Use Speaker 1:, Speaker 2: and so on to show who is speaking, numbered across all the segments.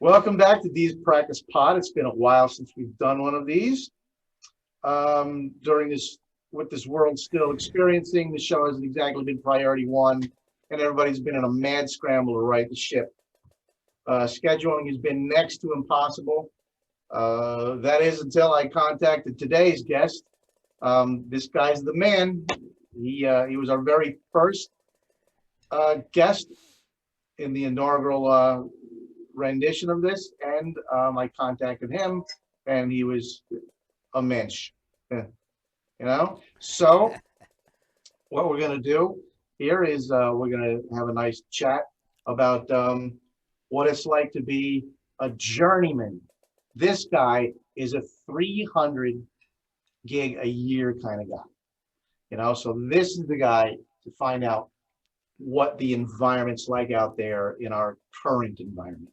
Speaker 1: Welcome back to Dee's Practice Pod. It's been a while since we've done one of these. During this, with this world still experiencing, the show hasn't exactly been priority one, and everybody's been in a mad scramble to right the ship. Scheduling has been next to impossible. That is until I contacted today's guest. This guy's the man. He was our very first guest in the inaugural rendition of this, and I contacted him, and he was a mensch, So what we're going to do here is we're going to have a nice chat about what it's like to be a journeyman. This guy is a 300 gig a year kind of guy, so this is the guy to find out what the environment's like out there in our current environment.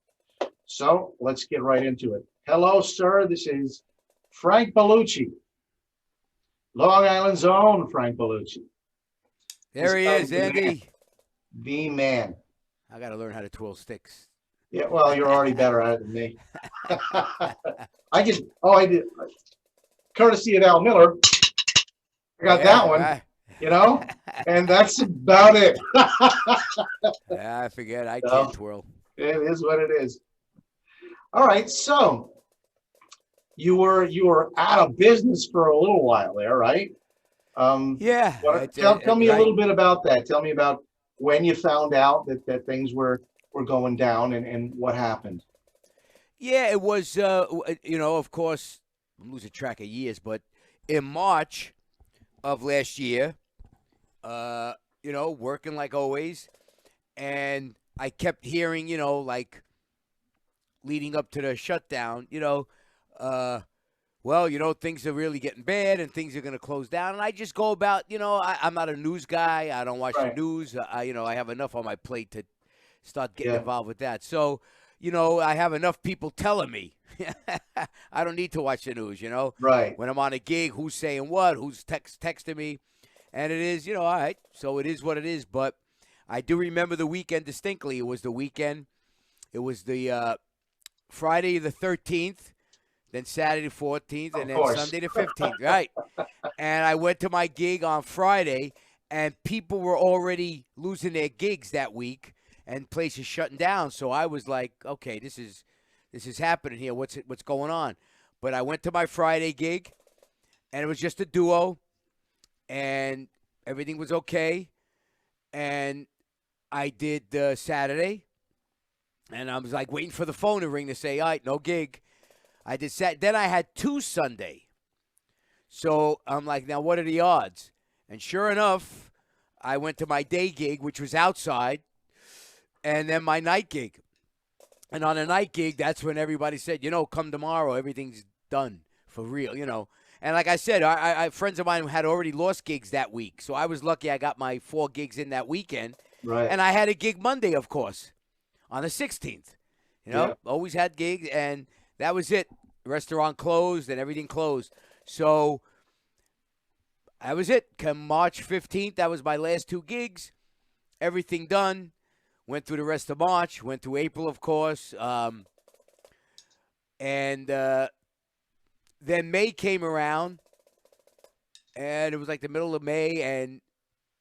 Speaker 1: So let's get right into it. Hello, sir. This is Frank Bellucci, Long Island's own Frank Bellucci.
Speaker 2: There he is, Andy.
Speaker 1: The man.
Speaker 2: I got to learn how to twirl sticks.
Speaker 1: Yeah, well, you're already better at it than me. I did. Courtesy of Al Miller, I got that one, right. And that's about it.
Speaker 2: Yeah, I forget. I can't twirl.
Speaker 1: It is what it is. All right, so you were out of business for a little while there, right?
Speaker 2: Yeah.
Speaker 1: Tell me a little bit about that. Tell me about when you found out that things were going down and what happened.
Speaker 2: Yeah, it was, of course, I'm losing track of years, but in March of last year, working like always, and I kept hearing, leading up to the shutdown, things are really getting bad and things are going to close down. And I just go about, I'm not a news guy. I don't watch the news. I have enough on my plate to start getting involved with that. So, I have enough people telling me. I don't need to watch the news,
Speaker 1: Right.
Speaker 2: When I'm on a gig, who's saying what, who's texting me. And it is, all right. So it is what it is. But I do remember the weekend distinctly. It was the weekend. It was the Friday the 13th, then Saturday the 14th, and then Sunday the 15th, right? And I went to my gig on Friday, and people were already losing their gigs that week, and places shutting down. So I was like, okay, this is happening here. What's going on? But I went to my Friday gig, and it was just a duo, and everything was okay. And I did Saturday. And I was like waiting for the phone to ring to say, all right, no gig. I did Then I had 2 Sunday. So I'm like, now what are the odds? And sure enough, I went to my day gig, which was outside, and then my night gig. And on a night gig, that's when everybody said, come tomorrow, everything's done for real, And like I said, I friends of mine had already lost gigs that week. So I was lucky I got my 4 gigs in that weekend.
Speaker 1: Right.
Speaker 2: And I had a gig Monday, of course. On the 16th, always had gigs, and that was it. The restaurant closed and everything closed. So that was it. Come March 15th, that was my last 2 gigs. Everything done. Went through the rest of March. Went through April, of course. And then May came around, and it was like the middle of May, and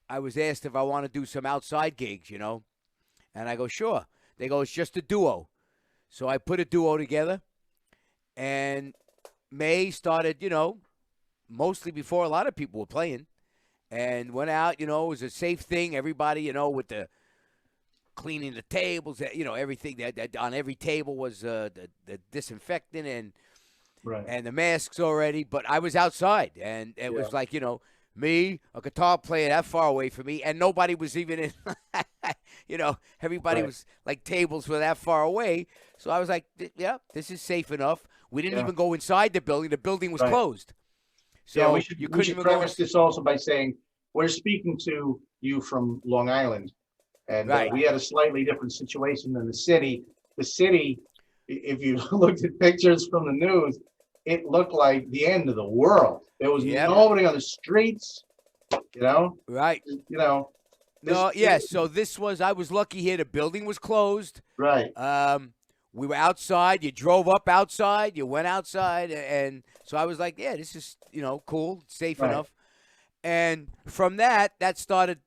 Speaker 2: I was asked if I want to do some outside gigs, And I go, sure. They go, it's just a duo. So I put a duo together, and May started, mostly before a lot of people were playing, and went out, it was a safe thing. Everybody, with the cleaning the tables, everything that on every table was the disinfectant and the masks already. But I was outside, and it was like, me, a guitar player that far away from me, and nobody was even in, everybody was like tables were that far away. So I was like, yeah, this is safe enough. We didn't even go inside the building. The building was closed. So
Speaker 1: we should preface this also by saying we're speaking to you from Long Island, and we had a slightly different situation than the city. The city, if you looked at pictures from the news, it looked like the end of the world. There was nobody on the streets,
Speaker 2: Right. So this was, I was lucky here. The building was closed.
Speaker 1: Right.
Speaker 2: we were outside. You drove up outside. You went outside. And so I was like, yeah, this is, cool, safe
Speaker 1: Right.
Speaker 2: enough. And from that started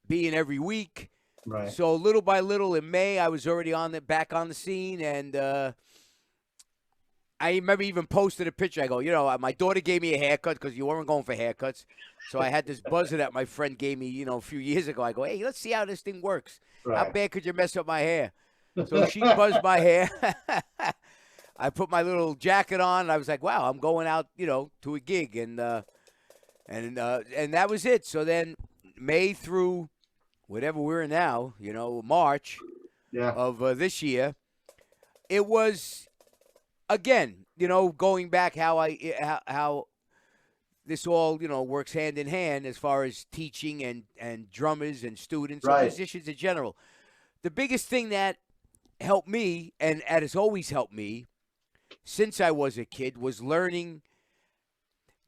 Speaker 2: being every week.
Speaker 1: Right.
Speaker 2: So little by little in May, I was already back on the scene. And I remember even posted a picture. I go, my daughter gave me a haircut because you weren't going for haircuts. So I had this buzzer that my friend gave me, a few years ago. I go, hey, let's see how this thing works.
Speaker 1: Right.
Speaker 2: How bad could you mess up my hair? So she buzzed my hair. I put my little jacket on, and I was like, wow, I'm going out, to a gig. And that was it. So then May through whatever we're in now, March of this year, it was, again, going back how this all, works hand in hand as far as teaching and drummers and students and musicians in general. The biggest thing that helped me, and has always helped me since I was a kid, was learning,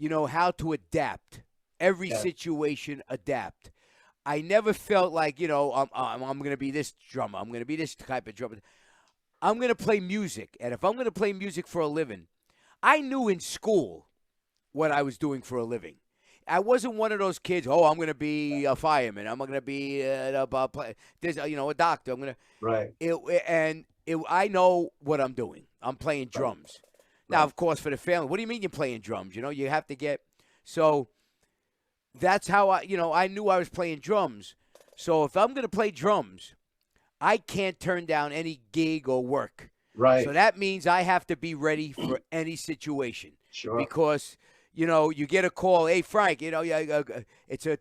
Speaker 2: how to adapt. Every situation, adapt. I never felt like, I'm going to be this drummer. I'm going to be this type of drummer. I'm going to play music. And if I'm going to play music for a living, I knew in school what I was doing for a living. I wasn't one of those kids, I'm going to be a fireman. I'm going to be a doctor. I'm going to.
Speaker 1: Right.
Speaker 2: I know what I'm doing. I'm playing drums. Now, of course, for the family, what do you mean you're playing drums? You have to get. So that's how I knew I was playing drums. So if I'm going to play drums, I can't turn down any gig or work.
Speaker 1: Right.
Speaker 2: So that means I have to be ready for any situation.
Speaker 1: Sure.
Speaker 2: Because, you get a call, hey, Frank, it's a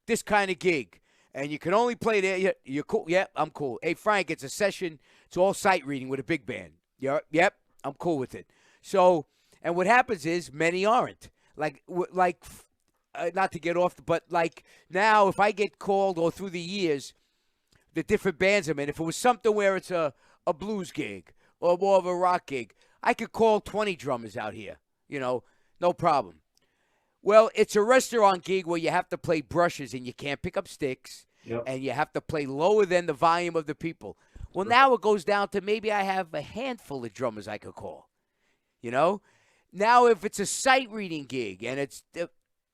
Speaker 2: this kind of gig, and you can only play there. You're cool. Yep, I'm cool. Hey, Frank, it's a session. It's all sight reading with a big band. Yep, I'm cool with it. So, and what happens is many aren't. Not to get off, but like now, if I get called or through the years, the different bands I'm in, if it was something where it's a blues gig or more of a rock gig, I could call 20 drummers out here, no problem. Well, it's a restaurant gig where you have to play brushes and you can't pick up sticks, and you have to play lower than the volume of the people. Well, now it goes down to maybe I have a handful of drummers I could call, Now, if it's a sight reading gig and it's,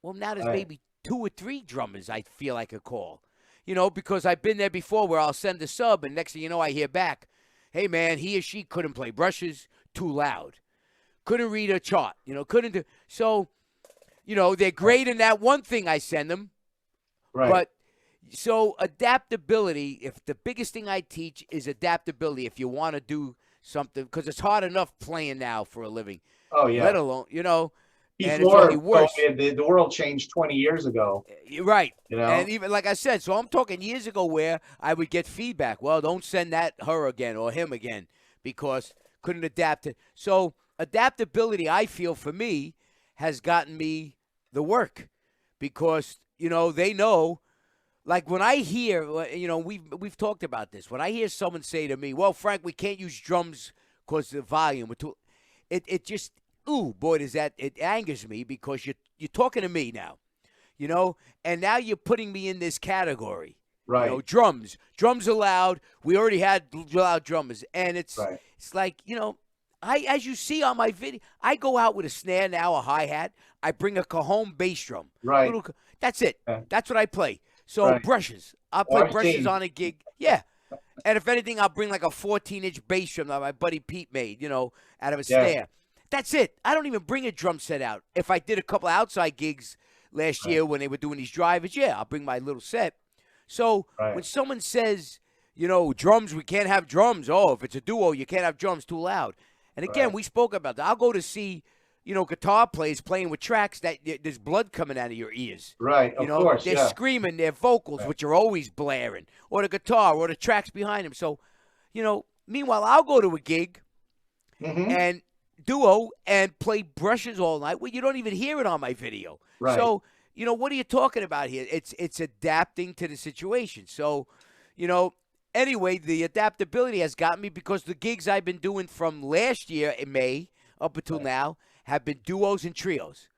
Speaker 2: now there's maybe 2 or 3 drummers I feel I could call. Because I've been there before where I'll send a sub, and next thing you know, I hear back, hey, man, he or she couldn't play brushes, too loud. Couldn't read a chart, couldn't do. So, they're great in that one thing I send them.
Speaker 1: Right.
Speaker 2: But, so adaptability, if the biggest thing I teach is adaptability, if you want to do something, because it's hard enough playing now for a living.
Speaker 1: Oh, yeah.
Speaker 2: Let alone, and it's
Speaker 1: Before,
Speaker 2: only worse.
Speaker 1: the world changed 20 years ago.
Speaker 2: Right. And even like I said, so I'm talking years ago where I would get feedback. Well, don't send her again or him again because couldn't adapt it. So adaptability, I feel, for me, has gotten me the work because, they know. Like when I hear, we've talked about this. When I hear someone say to me, well, Frank, we can't use drums because the volume. It just, ooh, boy, it angers me because you're talking to me now, and now you're putting me in this category.
Speaker 1: Right.
Speaker 2: Drums are loud. We already had loud drummers. And it's like, as you see on my video, I go out with a snare now, a hi-hat. I bring a cajon bass drum.
Speaker 1: Right.
Speaker 2: That's it.
Speaker 1: Yeah.
Speaker 2: That's what I play. So brushes. I'll play brushes
Speaker 1: 14.
Speaker 2: on a gig. Yeah. And if anything, I'll bring like a 14-inch bass drum that my buddy Pete made, out of a snare. That's it. I don't even bring a drum set out. If I did a couple of outside gigs last year when they were doing these drivers, I'll bring my little set. So when someone says, drums, we can't have drums. Oh, if it's a duo, you can't have drums, too loud. And again, we spoke about that. I'll go to see, guitar players playing with tracks that there's blood coming out of your ears.
Speaker 1: Right, of course,
Speaker 2: they're screaming their vocals, which are always blaring, or the guitar, or the tracks behind them. So, meanwhile, I'll go to a gig and duo and play brushes all night. Well, you don't even hear it on my video.
Speaker 1: Right.
Speaker 2: So, what are you talking about here? It's adapting to the situation. So, anyway, the adaptability has gotten me because the gigs I've been doing from last year in May up until now have been duos and trios.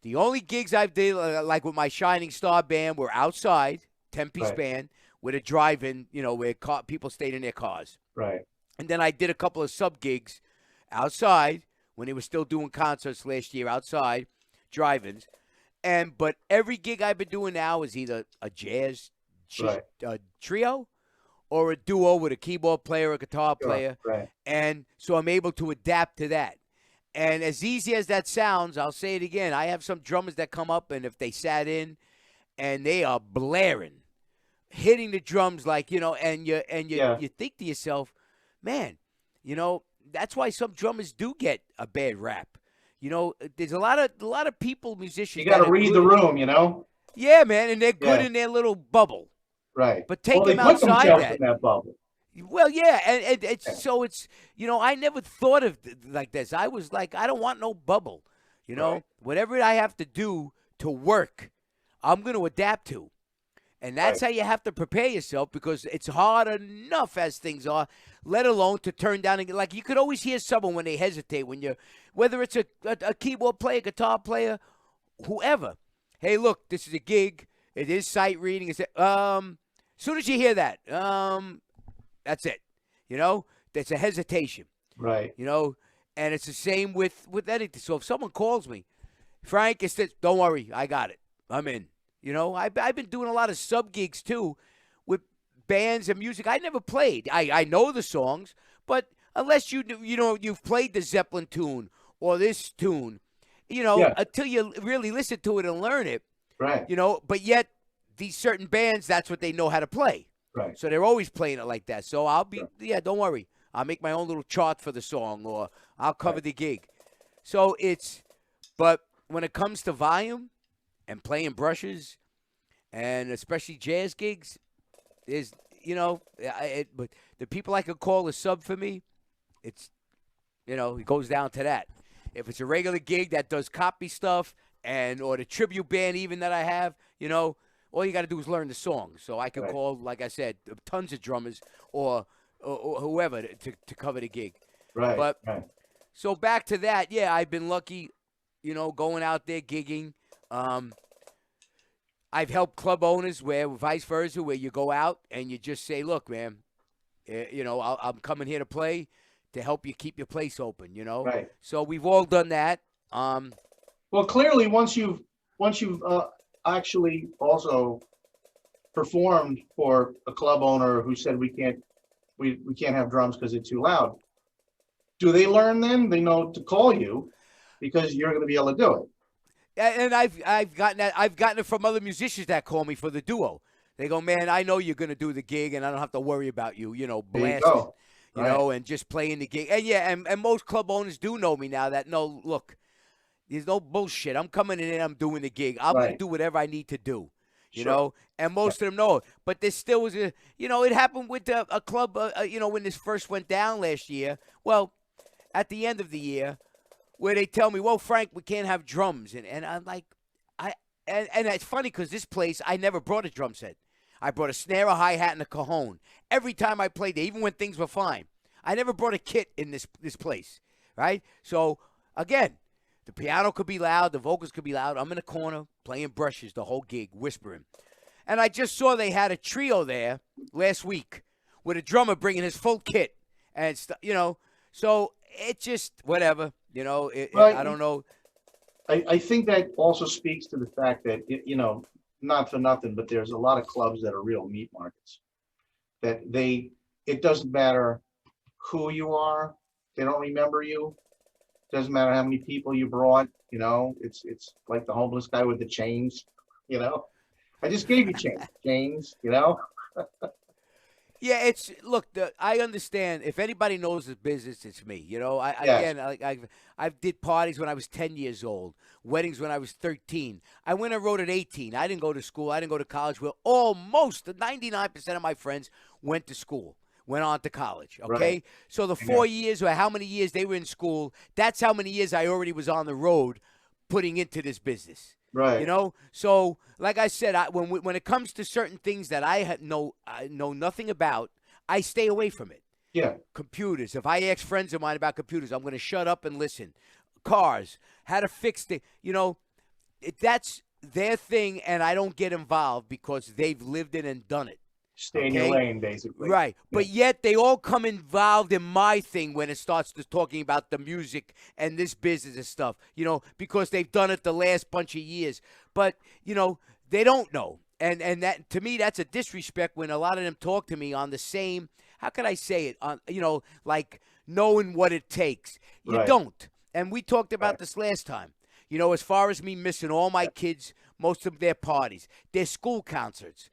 Speaker 2: The only gigs I've did, like with my Shining Star band, were outside, 10-piece band, with a drive-in, where people stayed in their cars.
Speaker 1: Right.
Speaker 2: And then I did a couple of sub gigs outside when they were still doing concerts last year outside, drive-ins. But every gig I've been doing now is either a jazz
Speaker 1: Right.
Speaker 2: trio or a duo with a keyboard player or a guitar
Speaker 1: Sure.
Speaker 2: player.
Speaker 1: Right.
Speaker 2: And so I'm able to adapt to that. And as easy as that sounds, I'll say it again. I have some drummers that come up, and if they sat in and they are blaring, hitting the drums like, and
Speaker 1: Yeah.
Speaker 2: you think to yourself, man, that's why some drummers do get a bad rap. There's a lot of people, musicians.
Speaker 1: You got to read the room,
Speaker 2: Yeah, man, and they're good
Speaker 1: Yeah.
Speaker 2: in their little bubble.
Speaker 1: Right.
Speaker 2: But take
Speaker 1: Well, they
Speaker 2: them
Speaker 1: put
Speaker 2: outside
Speaker 1: themselves
Speaker 2: that.
Speaker 1: in that bubble.
Speaker 2: Well, yeah, and it's
Speaker 1: Yeah.
Speaker 2: so it's I never thought of like this. I was like, I don't want no bubble.
Speaker 1: Right.
Speaker 2: Whatever I have to do to work, I'm going to adapt to. And that's
Speaker 1: Right.
Speaker 2: how you have to prepare yourself, because it's hard enough as things are, let alone to turn down and like you could always hear someone when they hesitate whether it's a keyboard player, guitar player, whoever. Hey, look, this is a gig. It is sight reading. It's as soon as you hear that, that's it. That's a hesitation.
Speaker 1: Right.
Speaker 2: And it's the same with anything. So if someone calls me, Frank, it's this, don't worry, I got it. I'm in. I've been doing a lot of sub gigs too with bands and music I never played. I know the songs, but unless you've played the Zeppelin tune or this tune,
Speaker 1: Yeah.
Speaker 2: until you really listen to it and learn it,
Speaker 1: Right.
Speaker 2: but yet these certain bands, that's what they know how to play.
Speaker 1: Right.
Speaker 2: So they're always playing it like that. So I'll be,
Speaker 1: Sure.
Speaker 2: yeah, don't worry. I'll make my own little chart for the song, or I'll cover
Speaker 1: Right.
Speaker 2: the gig. So but when it comes to volume and playing brushes, and especially jazz gigs, is but the people I could call a sub for me, it goes down to that. If it's a regular gig that does copy stuff or the tribute band even that I have, all you got to do is learn the song. So I could
Speaker 1: Right.
Speaker 2: call, like I said, tons of drummers or whoever to cover the gig.
Speaker 1: Right.
Speaker 2: But
Speaker 1: Right.
Speaker 2: so back to that, yeah, I've been lucky, going out there gigging. I've helped club owners where vice versa, where you go out and you just say, look, man, I'm coming here to play to help you keep your place open,
Speaker 1: Right.
Speaker 2: So we've all done that.
Speaker 1: Well, clearly, once you've actually also performed for a club owner who said we can't have drums because it's too loud, do they learn then? They know to call you because you're going to be able to do it.
Speaker 2: And I've gotten that. I've gotten it from other musicians that call me for the duo. They go, man, I know you're going to do the gig, and I don't have to worry about you,
Speaker 1: There you
Speaker 2: blasting,
Speaker 1: go. Right.
Speaker 2: and just playing the gig. And yeah, and most club owners do know me now that, no, look, there's no bullshit. I'm coming in and I'm doing the gig. I'm going to
Speaker 1: Right.
Speaker 2: do whatever I need to do,
Speaker 1: Sure.
Speaker 2: And most of them know it. But there still was it happened with a club, when this first went down last year. Well, at the end of the year, where they tell me, well, Frank, we can't have drums. And I'm like, and it's funny because this place, I never brought a drum set. I brought a snare, a hi-hat, and a cajon. Every time I played there, even when things were fine. I never brought a kit in this place, right? So, again, the piano could be loud, the vocals could be loud. I'm in a corner playing brushes the whole gig, whispering. And I just saw they had a trio there last week with a drummer bringing his full kit. And, so it just, whatever,
Speaker 1: Well,
Speaker 2: I don't know.
Speaker 1: I think that also speaks to the fact that, not for nothing, but there's a lot of clubs that are real meat markets. That it doesn't matter who you are, they don't remember you. Doesn't matter how many people you brought, it's like the homeless guy with the chains, I just gave you chains,
Speaker 2: Yeah, look. I understand. If anybody knows the business, it's me.
Speaker 1: Yes.
Speaker 2: I did parties when I was 10 years old, weddings when I was 13. I went and wrote at 18. I didn't go to school. I didn't go to college. Well, almost 99% of my friends went to school, went on to college. Okay,
Speaker 1: Right.
Speaker 2: so the 4 years or how many years they were in school, that's how many years I already was on the road, putting into this business.
Speaker 1: Right.
Speaker 2: So like I said, when it comes to certain things that I know nothing about, I stay away from it.
Speaker 1: Yeah.
Speaker 2: Computers. If I ask friends of mine about computers, I'm going to shut up and listen. Cars, how to fix things. That's their thing, and I don't get involved because they've lived it and done it.
Speaker 1: Stay in your
Speaker 2: Okay?
Speaker 1: lane, basically.
Speaker 2: Right.
Speaker 1: Yeah.
Speaker 2: But yet they all come involved in my thing when it starts to talking about the music and this business and stuff, because they've done it the last bunch of years. But, they don't know. And that, to me, that's a disrespect when a lot of them talk to me on the same, how can I say it? On, like knowing what it takes. You
Speaker 1: Right.
Speaker 2: don't. And we talked about this last time. As far as me missing all my kids, most of their parties, their school concerts.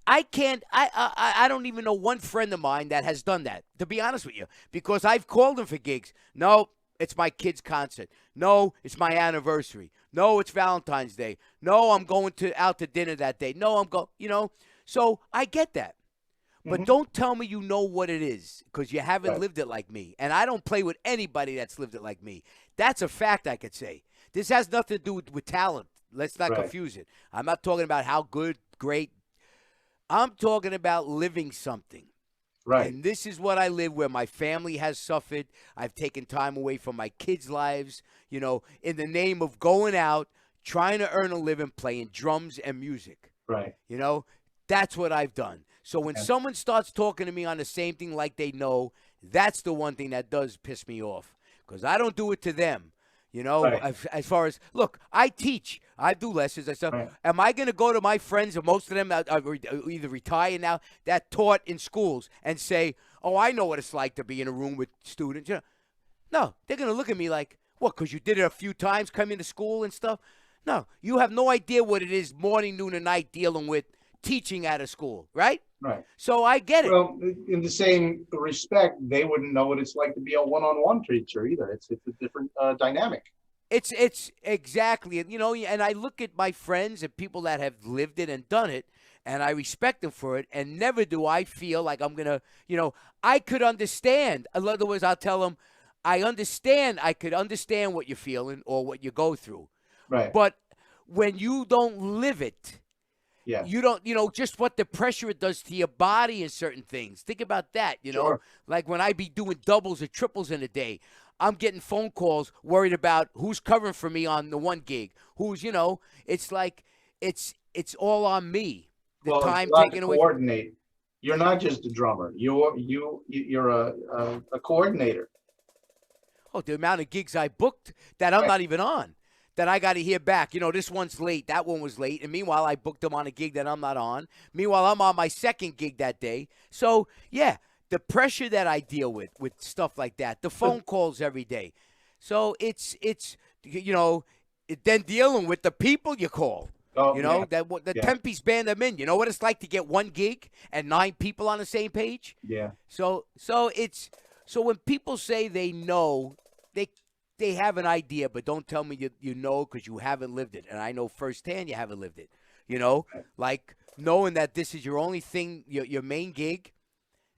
Speaker 2: I can't. I don't even know one friend of mine that has done that. To be honest with you, because I've called them for gigs. No, it's my kid's concert. No, it's my anniversary. No, it's Valentine's Day. No, I'm going out to dinner that day. No, I'm going. So I get that. But
Speaker 1: Hmm.
Speaker 2: don't tell me you know what it is because you haven't
Speaker 1: Right.
Speaker 2: lived it like me. And I don't play with anybody that's lived it like me. That's a fact I could say. This has nothing to do with talent. Let's not
Speaker 1: Right.
Speaker 2: confuse it. I'm not talking about how good, great. I'm talking about living something.
Speaker 1: Right.
Speaker 2: And this is what I live where my family has suffered. I've taken time away from my kids' lives, in the name of going out, trying to earn a living, playing drums and music.
Speaker 1: Right.
Speaker 2: That's what I've done. So when
Speaker 1: Yeah.
Speaker 2: someone starts talking to me on the same thing like they know, that's the one thing that does piss me off because I don't do it to them.
Speaker 1: Right.
Speaker 2: As far as, look, I teach. I do lessons and stuff.
Speaker 1: Right.
Speaker 2: Am I going to go to my friends, and most of them are either retired now, that taught in schools, and say, oh, I know what it's like to be in a room with students? No, they're going to look at me like, what, because you did it a few times coming to school and stuff? No, you have no idea what it is morning, noon, and night dealing with teaching at a school, right?
Speaker 1: Right.
Speaker 2: So I get it.
Speaker 1: Well, in the same respect, they wouldn't know what it's like to be a one-on-one teacher either. It's a different dynamic.
Speaker 2: It's exactly, and I look at my friends and people that have lived it and done it, and I respect them for it, and never do I feel like I'm going to, I could understand. In other words, I'll tell them, I could understand what you're feeling or what you go through.
Speaker 1: Right.
Speaker 2: But when you don't live it,
Speaker 1: Yeah.
Speaker 2: you don't, just what the pressure it does to your body and certain things. Think about that,
Speaker 1: Sure.
Speaker 2: Like when I be doing doubles or triples in a day, I'm getting phone calls worried about who's covering for me on the one gig. Who's, it's like it's all on me. The
Speaker 1: Well,
Speaker 2: time
Speaker 1: it's a lot
Speaker 2: taken
Speaker 1: to
Speaker 2: away.
Speaker 1: coordinate. You're not just a drummer. You're a coordinator.
Speaker 2: Oh, the amount of gigs I booked that I'm
Speaker 1: Right.
Speaker 2: not even on. That I got to hear back. This one's late. That one was late. And meanwhile, I booked them on a gig that I'm not on. Meanwhile, I'm on my second gig that day. So, yeah, the pressure that I deal with stuff like that, the phone calls every day. So it's then dealing with the people you call.
Speaker 1: Oh, yeah.
Speaker 2: The
Speaker 1: Yeah.
Speaker 2: 10-piece band I'm in. You know what it's like to get one gig and 9 people on the same page?
Speaker 1: Yeah.
Speaker 2: So when people say they know, they have an idea, but don't tell me you know because you haven't lived it. And I know firsthand you haven't lived it. Like knowing that this is your only thing, your main gig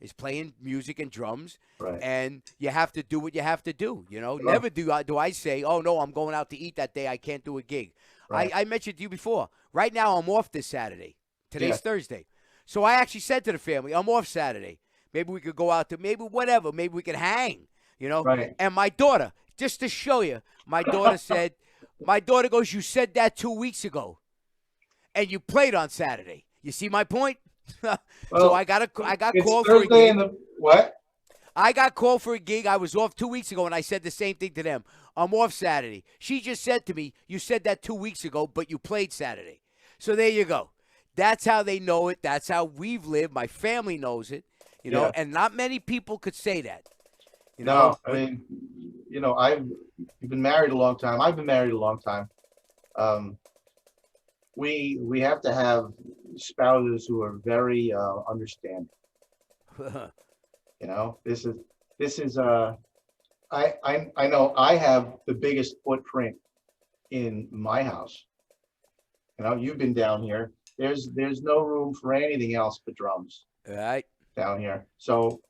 Speaker 2: is playing music and drums,
Speaker 1: Right.
Speaker 2: and you have to do what you have to do.
Speaker 1: Sure.
Speaker 2: Never do I say, oh no, I'm going out to eat that day. I can't do a gig.
Speaker 1: Right.
Speaker 2: I mentioned to you before. Right now, I'm off this Saturday. Today's
Speaker 1: Yeah.
Speaker 2: Thursday, so I actually said to the family, I'm off Saturday. Maybe we could go out to whatever. Maybe we could hang.
Speaker 1: Right.
Speaker 2: And my daughter, just to show you, my daughter said, my daughter goes, you said that 2 weeks ago, and you played on Saturday. You see my point? So
Speaker 1: Well,
Speaker 2: I got
Speaker 1: it's
Speaker 2: called for a
Speaker 1: Thursday
Speaker 2: gig.
Speaker 1: and the what?
Speaker 2: I got called for a gig. I was off 2 weeks ago, and I said the same thing to them. I'm off Saturday. She just said to me, you said that 2 weeks ago, but you played Saturday. So there you go. That's how they know it. That's how we've lived. My family knows it,
Speaker 1: Yeah.
Speaker 2: and not many people could say that.
Speaker 1: No, I mean, you've been married a long time. I've been married a long time. We have to have spouses who are very understanding. This is I know I have the biggest footprint in my house. You've been down here. There's no room for anything else but drums
Speaker 2: All right.
Speaker 1: down here. So,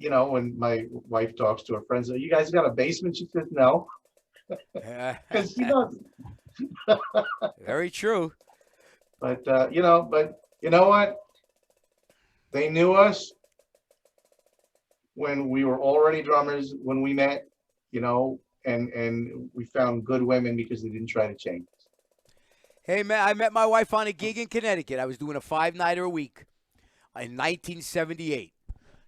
Speaker 1: when my wife talks to her friends, you guys got a basement? She says no, because she doesn't.
Speaker 2: Very true.
Speaker 1: But you know what? They knew us when we were already drummers when we met, and we found good women because they didn't try to change us.
Speaker 2: Hey, man, I met my wife on a gig in Connecticut. I was doing a 5-nighter a week in 1978.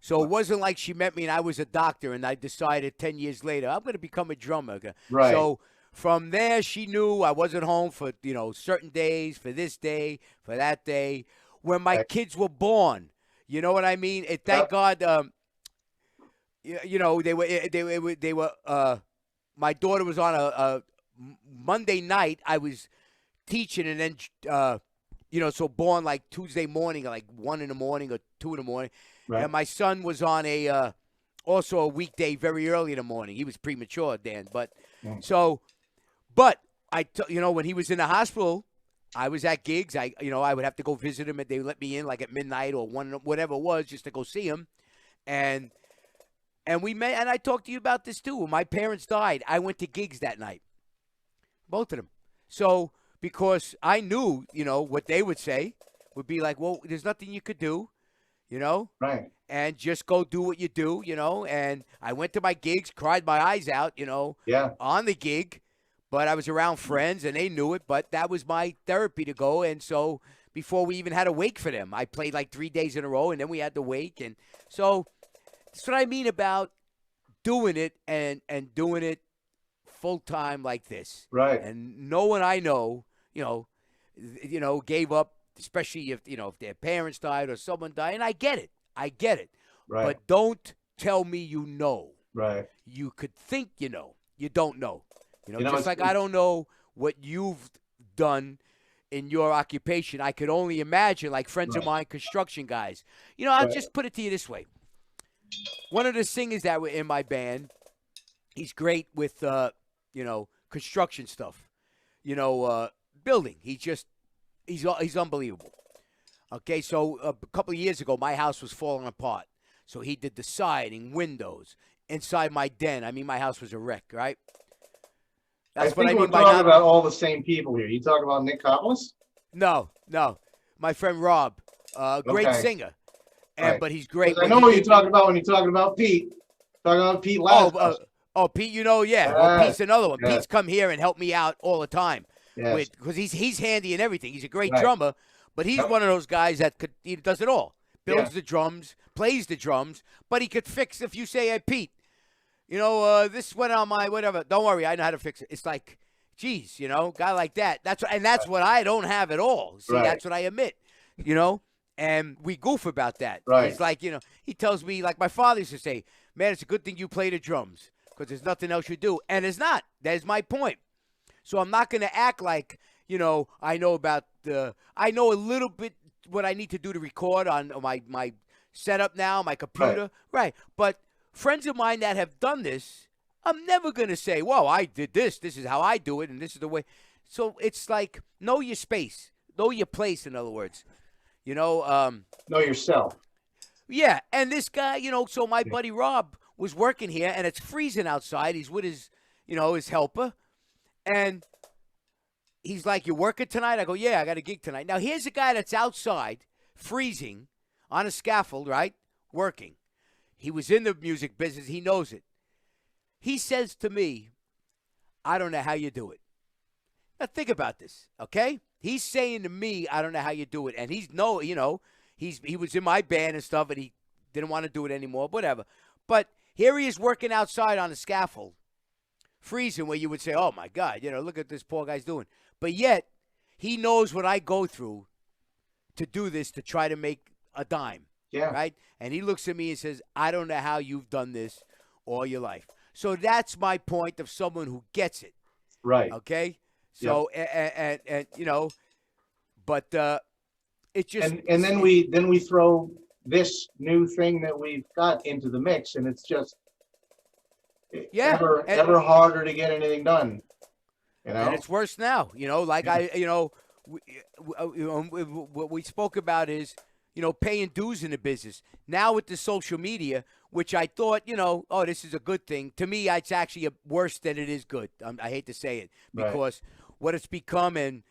Speaker 2: So it wasn't like she met me and I was a doctor and I decided 10 years later, I'm going to become a drummer.
Speaker 1: Right.
Speaker 2: So from there, she knew I wasn't home for, certain days, for this day, for that day. When my kids were born, you know what I mean? Thank God, they were, my daughter was on a Monday night. I was teaching and then, so born like Tuesday morning, like 1 in the morning or 2 in the morning.
Speaker 1: Right.
Speaker 2: And my son was on also a weekday very early in the morning. He was premature, Dan. But when he was in the hospital, I was at gigs. I would have to go visit him and they let me in like at midnight or 1, whatever it was, just to go see him. And we met, and I talked to you about this too. When my parents died, I went to gigs that night. Both of them. So, because I knew, what they would say would be like, well, there's nothing you could do.
Speaker 1: Right.
Speaker 2: And just go do what you do, and I went to my gigs, cried my eyes out, on the gig, but I was around friends and they knew it, but that was my therapy to go. And so before we even had a wake for them, I played like 3 days in a row and then we had the wake. And so that's what I mean about doing it and doing it full time like this.
Speaker 1: Right.
Speaker 2: And no one I know, gave up. Especially if their parents died or someone died, and I get it.
Speaker 1: Right.
Speaker 2: But don't tell me you know.
Speaker 1: Right.
Speaker 2: You could think you know. You don't know. Just like
Speaker 1: it's,
Speaker 2: I don't know what you've done in your occupation. I could only imagine, like friends of mine, construction guys. I'll just put it to you this way. One of the singers that were in my band, he's great with construction stuff. Building. He's unbelievable. Okay, so a couple of years ago, my house was falling apart. So he did the siding, windows, inside my den. I mean, my house was a wreck, right?
Speaker 1: That's what I mean by talking about all the same people here. You talk about Nick Coppolis?
Speaker 2: No. My friend Rob, great singer. But he's great.
Speaker 1: I know what you're talking about when you're talking about Pete. Talking about Pete last
Speaker 2: Pete, yeah. Well, Pete's another one. Pete's come here and helped me out all the time.
Speaker 1: Yes.
Speaker 2: Because he's handy and everything. He's a great drummer, but he's one of those guys that he does it all. Builds the drums, plays the drums, but he could fix if you say, hey, Pete, this went on my whatever. Don't worry, I know how to fix it. It's like, geez, guy like that. That's what I don't have at all. See, that's what I admit, and we goof about that.
Speaker 1: Right.
Speaker 2: It's like, he tells me, like my father used to say, man, it's a good thing you play the drums because there's nothing else you do. And it's not. That is my point. So I'm not going to act like, I know I know a little bit what I need to do to record on my setup now, my computer. Right. But friends of mine that have done this, I'm never going to say, whoa, I did this. This is how I do it, and this is the way. So it's like, know your space. Know your place, in other words.
Speaker 1: Know yourself.
Speaker 2: Yeah. And this guy, so my buddy Rob was working here, and it's freezing outside. He's with his, his helper. And he's like, you working tonight? I go, yeah, I got a gig tonight. Now, here's a guy that's outside, freezing, on a scaffold, right, working. He was in the music business. He knows it. He says to me, I don't know how you do it. Now, think about this, okay? He's saying to me, I don't know how you do it. And he was in my band and stuff, and he didn't want to do it anymore, whatever. But here he is working outside on a scaffold. Freezing, where you would say, oh, my God, look at this poor guy's doing. But yet, he knows what I go through to do this, to try to make a dime.
Speaker 1: Yeah.
Speaker 2: Right? And he looks at me and says, I don't know how you've done this all your life. So that's my point of someone who gets it.
Speaker 1: Right.
Speaker 2: Okay? So, and but it just.
Speaker 1: And then we throw this new thing that we've got into the mix, and it's just. Ever harder to get anything done,
Speaker 2: And it's worse now, Like what we spoke about is, paying dues in the business. Now with the social media, which I thought, this is a good thing. To me, it's actually worse than it is good. I hate to say it because what it's become and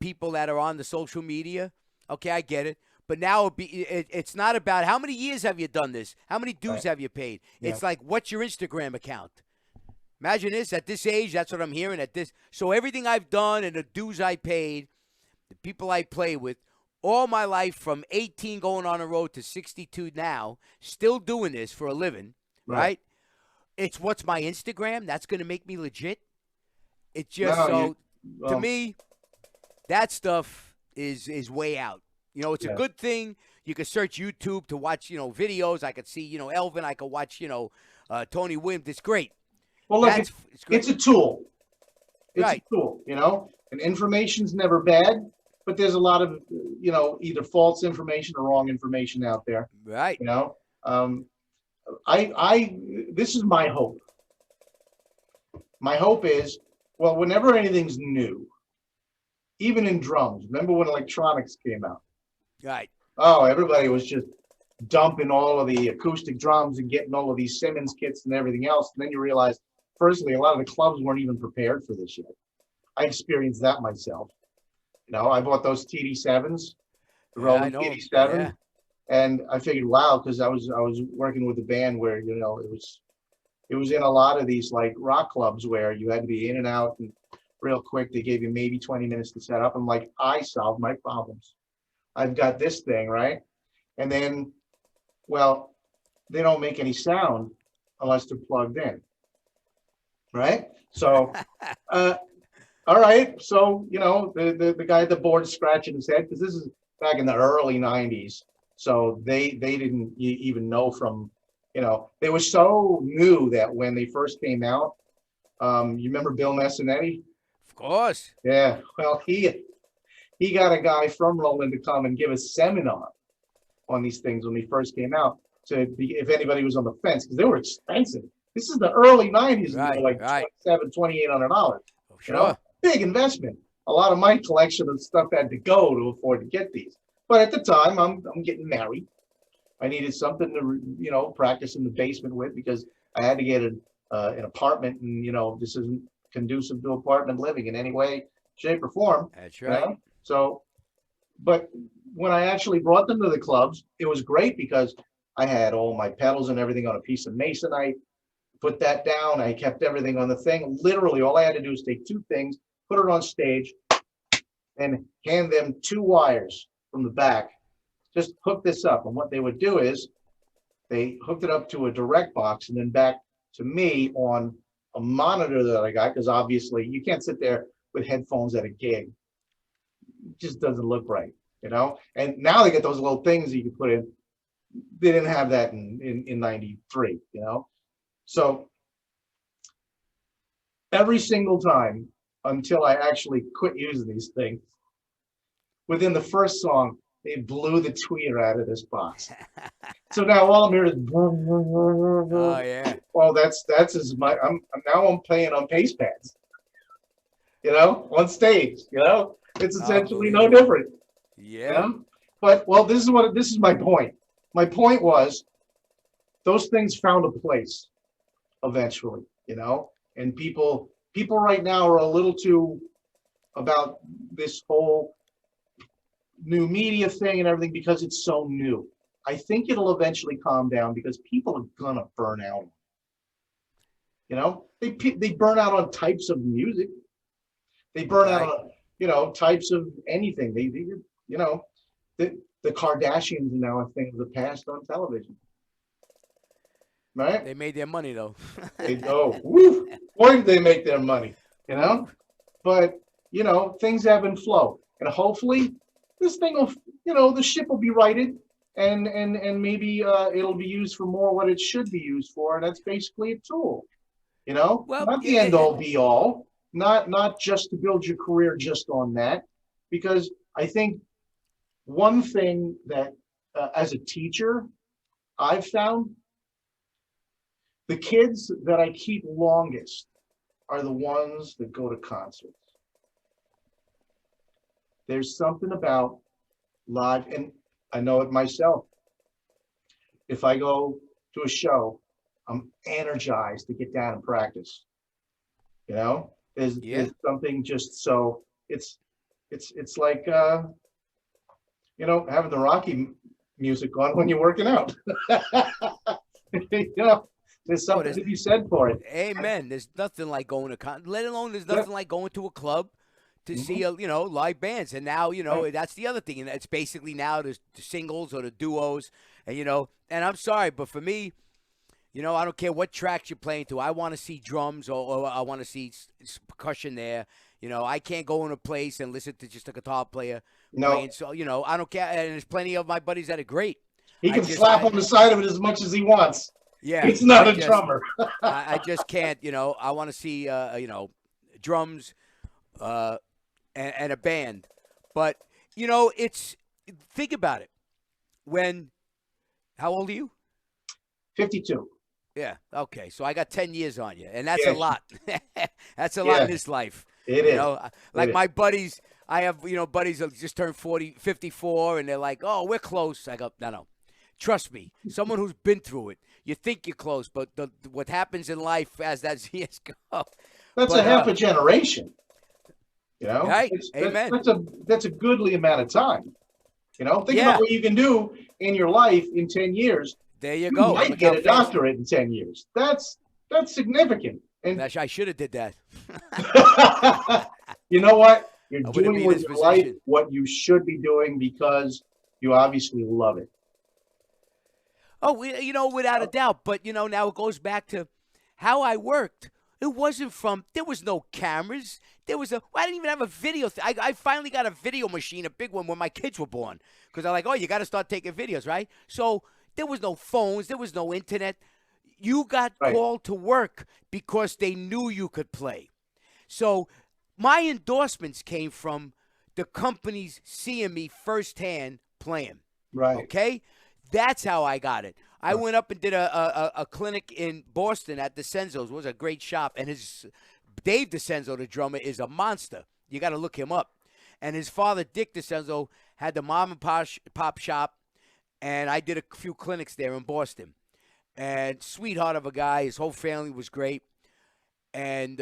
Speaker 2: people that are on the social media. Okay, I get it. But now it's not about how many years have you done this? How many dues have you paid? Yeah. It's like, what's your Instagram account? Imagine this. At this age, that's what I'm hearing. So everything I've done and the dues I paid, the people I play with, all my life from 18 going on the road to 62 now, still doing this for a living,
Speaker 1: Right.
Speaker 2: right? It's what's my Instagram. That's going to make me legit. It's just
Speaker 1: No, you,
Speaker 2: so, to
Speaker 1: well,
Speaker 2: me, that stuff is way out. You know, it's a
Speaker 1: yeah.
Speaker 2: good thing. You can search YouTube to watch, videos. I could see, Elvin. I could watch, Tony Williams. It's great.
Speaker 1: Well, look,
Speaker 2: It's great.
Speaker 1: it's a tool. It's a
Speaker 2: Right.
Speaker 1: tool, and information's never bad, but there's a lot of, either false information or wrong information out there,
Speaker 2: Right.
Speaker 1: you know. Um, this is my hope. My hope is, well, whenever anything's new, even in drums, remember when electronics came out?
Speaker 2: Right.
Speaker 1: Oh, everybody was just dumping all of the acoustic drums and getting all of these Simmons kits and everything else. And then you realize, firstly, a lot of the clubs weren't even prepared for this yet. I experienced that myself. I bought those TD7s, the
Speaker 2: Yeah, I
Speaker 1: Roland
Speaker 2: know 'em.
Speaker 1: TD7,
Speaker 2: Yeah.
Speaker 1: and I figured, wow, because I was working with a band where it was in a lot of these like rock clubs where you had to be in and out and real quick. They gave you maybe 20 minutes to set up. I'm like, I solved my problems. I've got this thing, right? And then, well, they don't make any sound unless they're plugged in, right? So, all right. So, the guy at the board scratching his head, because this is back in the early 90s. So they didn't even know from, they were so new that when they first came out, you remember Bill Messinetti?
Speaker 2: Of course.
Speaker 1: Yeah. Well, he got a guy from Roland to come and give a seminar on these things when they first came out, to be, if anybody was on the fence, because they were expensive. This is the early 90s, and they're
Speaker 2: Right.
Speaker 1: like
Speaker 2: Right.
Speaker 1: $2,700,
Speaker 2: Oh,
Speaker 1: you know,
Speaker 2: sure.
Speaker 1: big investment. A lot of my collection of stuff had to go to afford to get these. But at the time, I'm getting married. I needed something to, practice in the basement with, because I had to get an apartment, and, this isn't conducive to apartment living in any way, shape, or form.
Speaker 2: That's
Speaker 1: You
Speaker 2: right.
Speaker 1: know? So, but when I actually brought them to the clubs, it was great because I had all my pedals and everything on a piece of masonite, put that down. I kept everything on the thing. Literally, all I had to do was take two things, put it on stage, and hand them two wires from the back. Just hook this up. And what they would do is they hooked it up to a direct box and then back to me on a monitor that I got, because obviously you can't sit there with headphones at a gig. It just doesn't look right, And now they get those little things that you can put in. They didn't have that in 93, So every single time until I actually quit using these things, within the first song, they blew the tweeter out of this box. So now all I'm hearing is,
Speaker 2: Oh yeah.
Speaker 1: well, that's as my I'm playing on pace pads, on stage, it's essentially no
Speaker 2: Unbelievable.
Speaker 1: different,
Speaker 2: Yeah.
Speaker 1: But well, this is my point. My point was, those things found a place eventually, and people right now are a little too about this whole new media thing and everything because it's so new. I think it'll eventually calm down because people are gonna burn out. They burn out on types of music. They burn out
Speaker 2: Right.
Speaker 1: on types of anything. The Kardashians are now a thing of the past on television, right?
Speaker 2: They made their money though.
Speaker 1: They go, woo, boy, did they make their money, But things ebb and flow, and hopefully this thing will, the ship will be righted, and maybe it'll be used for more what it should be used for, and that's basically a tool,
Speaker 2: Well,
Speaker 1: not the end all be all, not just to build your career just on that, because I think one thing that as a teacher I've found, the kids that I keep longest are the ones that go to concerts. There's something about live, and I know it myself. If I go to a show, I'm energized to get down and practice. There's
Speaker 2: Yeah.
Speaker 1: something just so it's like having the Rocky music on when you're working out. There's something to be said for it.
Speaker 2: Amen. There's nothing like going to let alone there's nothing like going to a club to
Speaker 1: Mhm.
Speaker 2: see live bands. And now that's the other thing, and it's basically now the singles or the duos, and and I'm sorry, but for me, I don't care what tracks you're playing to. I want to see drums, or I want to see percussion there. I can't go in a place and listen to just a guitar player
Speaker 1: No,
Speaker 2: playing. So I don't care. And there's plenty of my buddies that are great.
Speaker 1: he
Speaker 2: I
Speaker 1: can
Speaker 2: just
Speaker 1: slap on the side of it as much as he wants.
Speaker 2: yeah,
Speaker 1: He's not a drummer.
Speaker 2: I just can't. I want to see drums, and a band. But it's think about it. How old are you?
Speaker 1: 52.
Speaker 2: Yeah. Okay. So I got 10 years on you, and that's
Speaker 1: Yeah.
Speaker 2: a lot. That's a lot
Speaker 1: Yeah.
Speaker 2: in this life.
Speaker 1: It
Speaker 2: You
Speaker 1: is.
Speaker 2: know, like
Speaker 1: is.
Speaker 2: my buddies, I have, buddies that just turned 54, and they're like, "Oh, we're close." I go, "No, no. Trust me. Someone who's been through it. You think you're close, but what happens in life as that years go."
Speaker 1: That's
Speaker 2: But
Speaker 1: a half a generation.
Speaker 2: right. Amen.
Speaker 1: That's a goodly amount of time. Think
Speaker 2: Yeah.
Speaker 1: about what you can do in your life in 10 years.
Speaker 2: There you
Speaker 1: You
Speaker 2: go.
Speaker 1: might
Speaker 2: Look
Speaker 1: get
Speaker 2: how
Speaker 1: a
Speaker 2: fast-
Speaker 1: doctorate in 10 years. That's significant. And
Speaker 2: I should have did that.
Speaker 1: you know what? You're
Speaker 2: I wouldn't be
Speaker 1: doing
Speaker 2: in
Speaker 1: with
Speaker 2: this
Speaker 1: your life
Speaker 2: position.
Speaker 1: what you should be doing because you obviously love it.
Speaker 2: Oh, without a doubt. But now it goes back to how I worked. It wasn't there was no cameras. I didn't even have a video. I finally got a video machine, a big one, when my kids were born. Because I'm like, oh, you got to start taking videos, right? So there was no phones. There was no internet. You got
Speaker 1: Right.
Speaker 2: called to work because they knew you could play. So my endorsements came from the companies seeing me firsthand playing.
Speaker 1: Right.
Speaker 2: Okay? That's how I got it. I went up and did a clinic in Boston at DeCenzo's. It was a great shop. And Dave DeCenzo, the drummer, is a monster. You got to look him up. And his father, Dick DeCenzo, had the mom and pop shop. And I did a few clinics there in Boston. And sweetheart of a guy. His whole family was great. And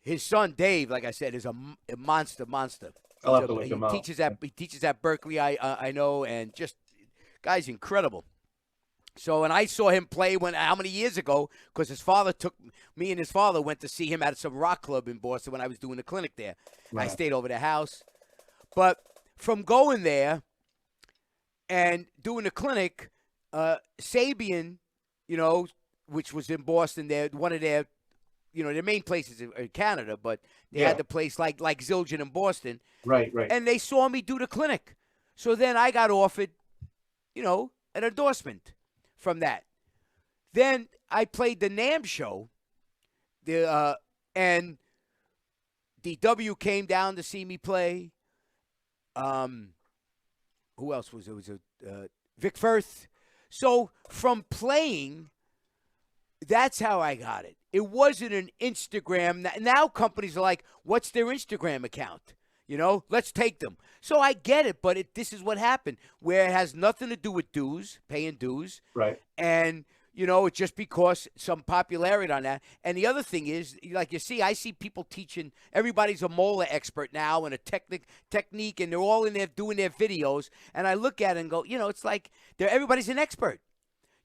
Speaker 2: his son, Dave, like I said, is a monster.
Speaker 1: I'll have to look him up.
Speaker 2: He teaches at Berkeley, I know, and just guy's incredible. So, and I saw him play how many years ago? Because his father me and his father went to see him at some rock club in Boston when I was doing the clinic there.
Speaker 1: Right.
Speaker 2: I stayed over their house. But from going there and doing the clinic, Sabian, which was in Boston, one of their main places in Canada, but they had the place like Zildjian in Boston.
Speaker 1: Right.
Speaker 2: And they saw me do the clinic. So then I got offered, an endorsement from that. Then I played the NAMM show, and DW came down to see me play. Who else was there? It was Vic Firth. So from playing, that's how I got it. It wasn't an Instagram. Now companies are like, what's their Instagram account? Let's take them. So I get it, but this is what happened, where it has nothing to do with paying dues.
Speaker 1: Right.
Speaker 2: And, it's just because some popularity on that. And the other thing is, like I see people teaching, everybody's a molar expert now and a technique, and they're all in there doing their videos. And I look at it and go, it's like everybody's an expert,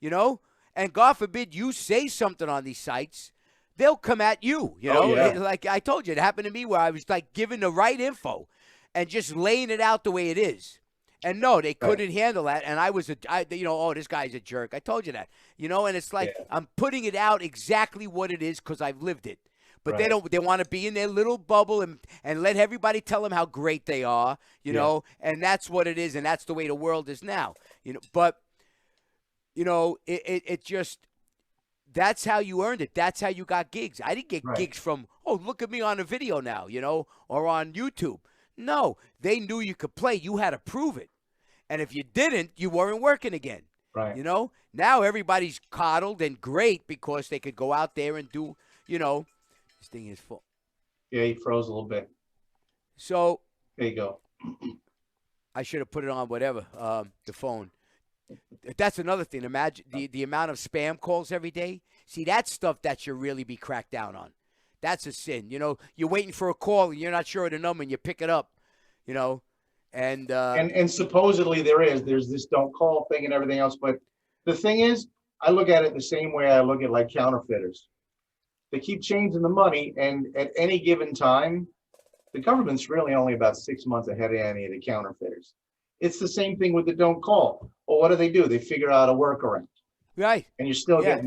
Speaker 2: And God forbid you say something on these sites, they'll come at you,
Speaker 1: Oh, yeah.
Speaker 2: Like I told you, it happened to me where I was like giving the right info and just laying it out the way it is. And no, they couldn't handle that. And I was this guy's a jerk. I told you that, and it's like I'm putting it out exactly what it is because I've lived it. But they want to be in their little bubble and let everybody tell them how great they are, and that's what it is. And that's the way the world is now, but, it just. That's how you earned it. That's how you got gigs. I didn't get gigs from, look at me on a video now, or on YouTube. No, they knew you could play. You had to prove it. And if you didn't, you weren't working again.
Speaker 1: Right.
Speaker 2: Now everybody's coddled and great because they could go out there and do, this thing is full.
Speaker 1: Yeah, he froze a little bit.
Speaker 2: So.
Speaker 1: There you go.
Speaker 2: I should have put it on whatever, the phone. That's another thing. Imagine the amount of spam calls every day. See, that's stuff that should really be cracked down on. That's a sin. You're waiting for a call and you're not sure of the number and you pick it up, and
Speaker 1: supposedly there's this don't call thing and everything else. But the thing is, I look at it the same way I look at like counterfeiters. They keep changing the money, and at any given time, The government's really only about 6 months ahead of any of the counterfeiters. It's the same thing with the don't call. Well, what do? They figure out a workaround,
Speaker 2: Right.
Speaker 1: and you're still
Speaker 2: Yeah.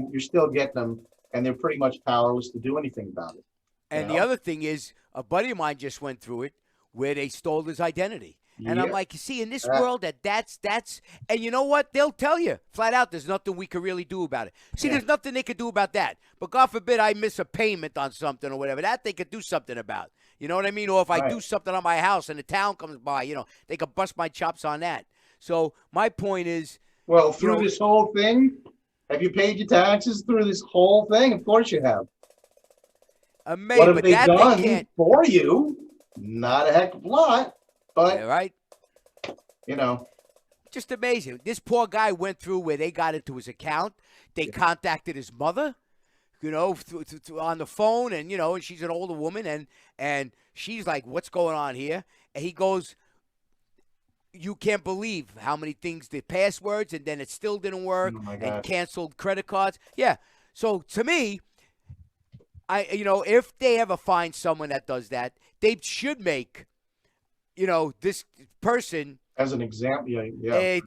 Speaker 1: getting them, and they're pretty much powerless to do anything about it.
Speaker 2: And the other thing is, a buddy of mine just went through it where they stole his identity. And I'm like, you see, in this world, that's, and you know what? They'll tell you flat out there's nothing we can really do about it. See, there's nothing they could do about that. But God forbid I miss a payment on something or whatever. That they could do something about. You know what I mean? Or if I do something on my house and the town comes by, they could bust my chops on that. So my point is.
Speaker 1: Well, through this whole thing, have you paid your taxes through this whole thing? Of course you have. What have they done for you? Not a heck of a lot. But,
Speaker 2: right?
Speaker 1: Just
Speaker 2: amazing. This poor guy went through where they got into his account. They contacted his mother, on the phone. And, and she's an older woman. And she's like, what's going on here? And he goes, you can't believe how many things, the passwords, and then it still didn't work, and canceled credit cards. Yeah. So, to me, if they ever find someone that does that, they should make, this person
Speaker 1: as an example.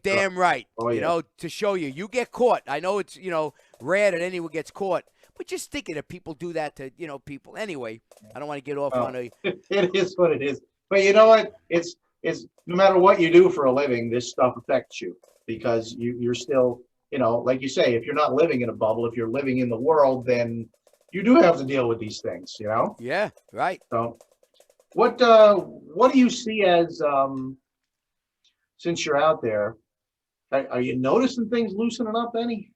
Speaker 2: Damn right.
Speaker 1: Oh,
Speaker 2: to show you get caught. I know it's, rare that anyone gets caught, but just thinking that people do that to, people. Anyway, I don't want to get off on a.
Speaker 1: It is what it is. But you know what? It's no matter what you do for a living, this stuff affects you because you're still, like you say, if you're not living in a bubble, if you're living in the world, then you do have to deal with these things,
Speaker 2: Yeah, right.
Speaker 1: So what do you see as, since you're out there, are you noticing things loosening up any?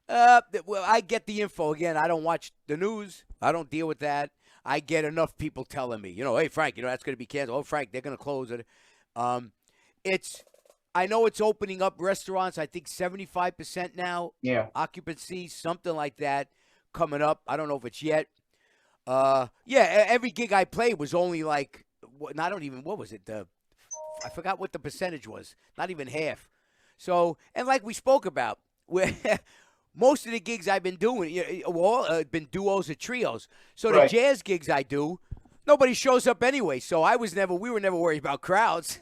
Speaker 2: Well, I get the info. Again, I don't watch the news. I don't deal with that. I get enough people telling me, hey, Frank, that's going to be canceled. Oh, Frank, they're going to close it. I know it's opening up restaurants, I think 75% now.
Speaker 1: Yeah.
Speaker 2: Occupancy, something like that coming up. I don't know if it's yet. Every gig I played was only like, what was it? I forgot what the percentage was. Not even half. So, and like we spoke about, where most of the gigs I've been doing, been duos or trios. So the jazz gigs I do, nobody shows up anyway. So we were never worried about crowds.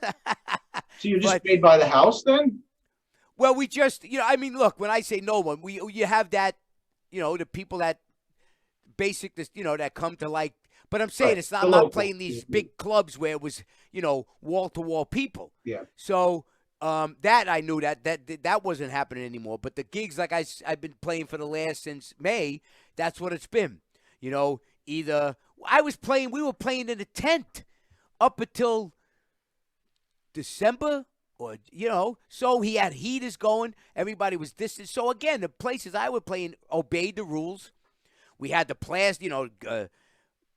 Speaker 1: So you just played by the house then?
Speaker 2: Well, we just, look, when I say no one, you have that, the people that basic, that come to like, but I'm saying it's not, I'm not playing these big clubs where it was, wall-to-wall people.
Speaker 1: Yeah.
Speaker 2: So that I knew that wasn't happening anymore. But the gigs like I've been playing for the last since May, that's what it's been. Either we were playing in a tent up until December or, so he had heaters going. Everybody was distant. So again, the places I was playing obeyed the rules. We had the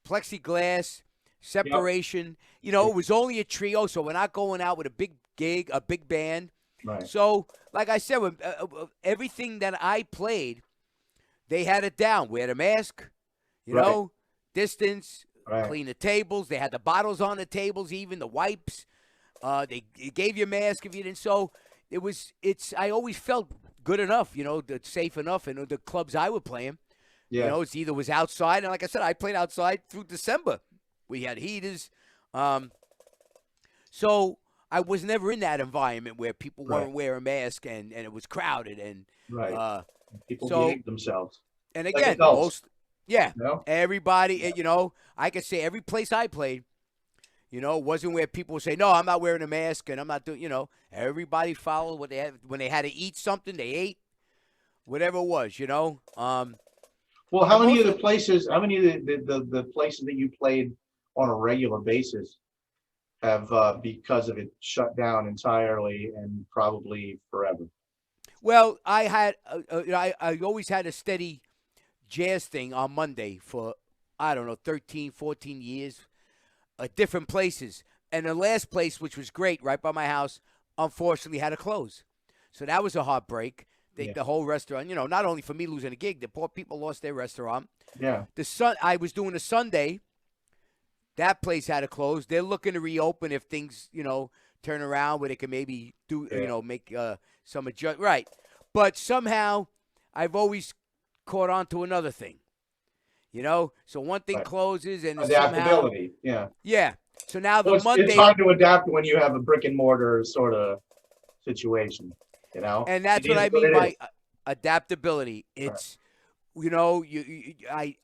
Speaker 2: plexiglass, separation. It was only a trio, so we're not going out with a big gig, a big band.
Speaker 1: Right.
Speaker 2: So, like I said, everything that I played, they had it down. We had a mask, distance, clean the tables. They had the bottles on the tables, even the wipes. They gave you a mask if you didn't. So I always felt good enough, safe enough. And the clubs I was playing, it's either was outside. And like I said, I played outside through December. We had heaters. So I was never in that environment where people weren't wearing masks and it was crowded. And
Speaker 1: people behave themselves.
Speaker 2: And again, everybody, I could say every place I played, wasn't where people would say, no, I'm not wearing a mask and I'm not doing, everybody followed what they had. When they had to eat something, they ate, whatever it was,
Speaker 1: Well, how many of the places that you played on a regular basis have, because of it, shut down entirely and probably forever?
Speaker 2: Well, I had, I always had a steady jazz thing on Monday for, 13, 14 years. Different places. And the last place, which was great, right by my house, unfortunately had to close. So that was a heartbreak. The whole restaurant, not only for me losing a gig, the poor people lost their restaurant.
Speaker 1: Yeah.
Speaker 2: I was doing a Sunday. That place had to close. They're looking to reopen if things, turn around where they can maybe do, make some adjust. Right. But somehow I've always caught on to another thing. You know, so one thing
Speaker 1: Right.
Speaker 2: closes and somehow,
Speaker 1: Adaptability. Yeah.
Speaker 2: yeah. So now the
Speaker 1: Well, it's
Speaker 2: Monday,
Speaker 1: hard to adapt when you have a brick and mortar sort of situation.
Speaker 2: and
Speaker 1: It
Speaker 2: that's what
Speaker 1: is
Speaker 2: I
Speaker 1: what
Speaker 2: mean
Speaker 1: it
Speaker 2: by
Speaker 1: is.
Speaker 2: adaptability.
Speaker 1: Right.
Speaker 2: It's,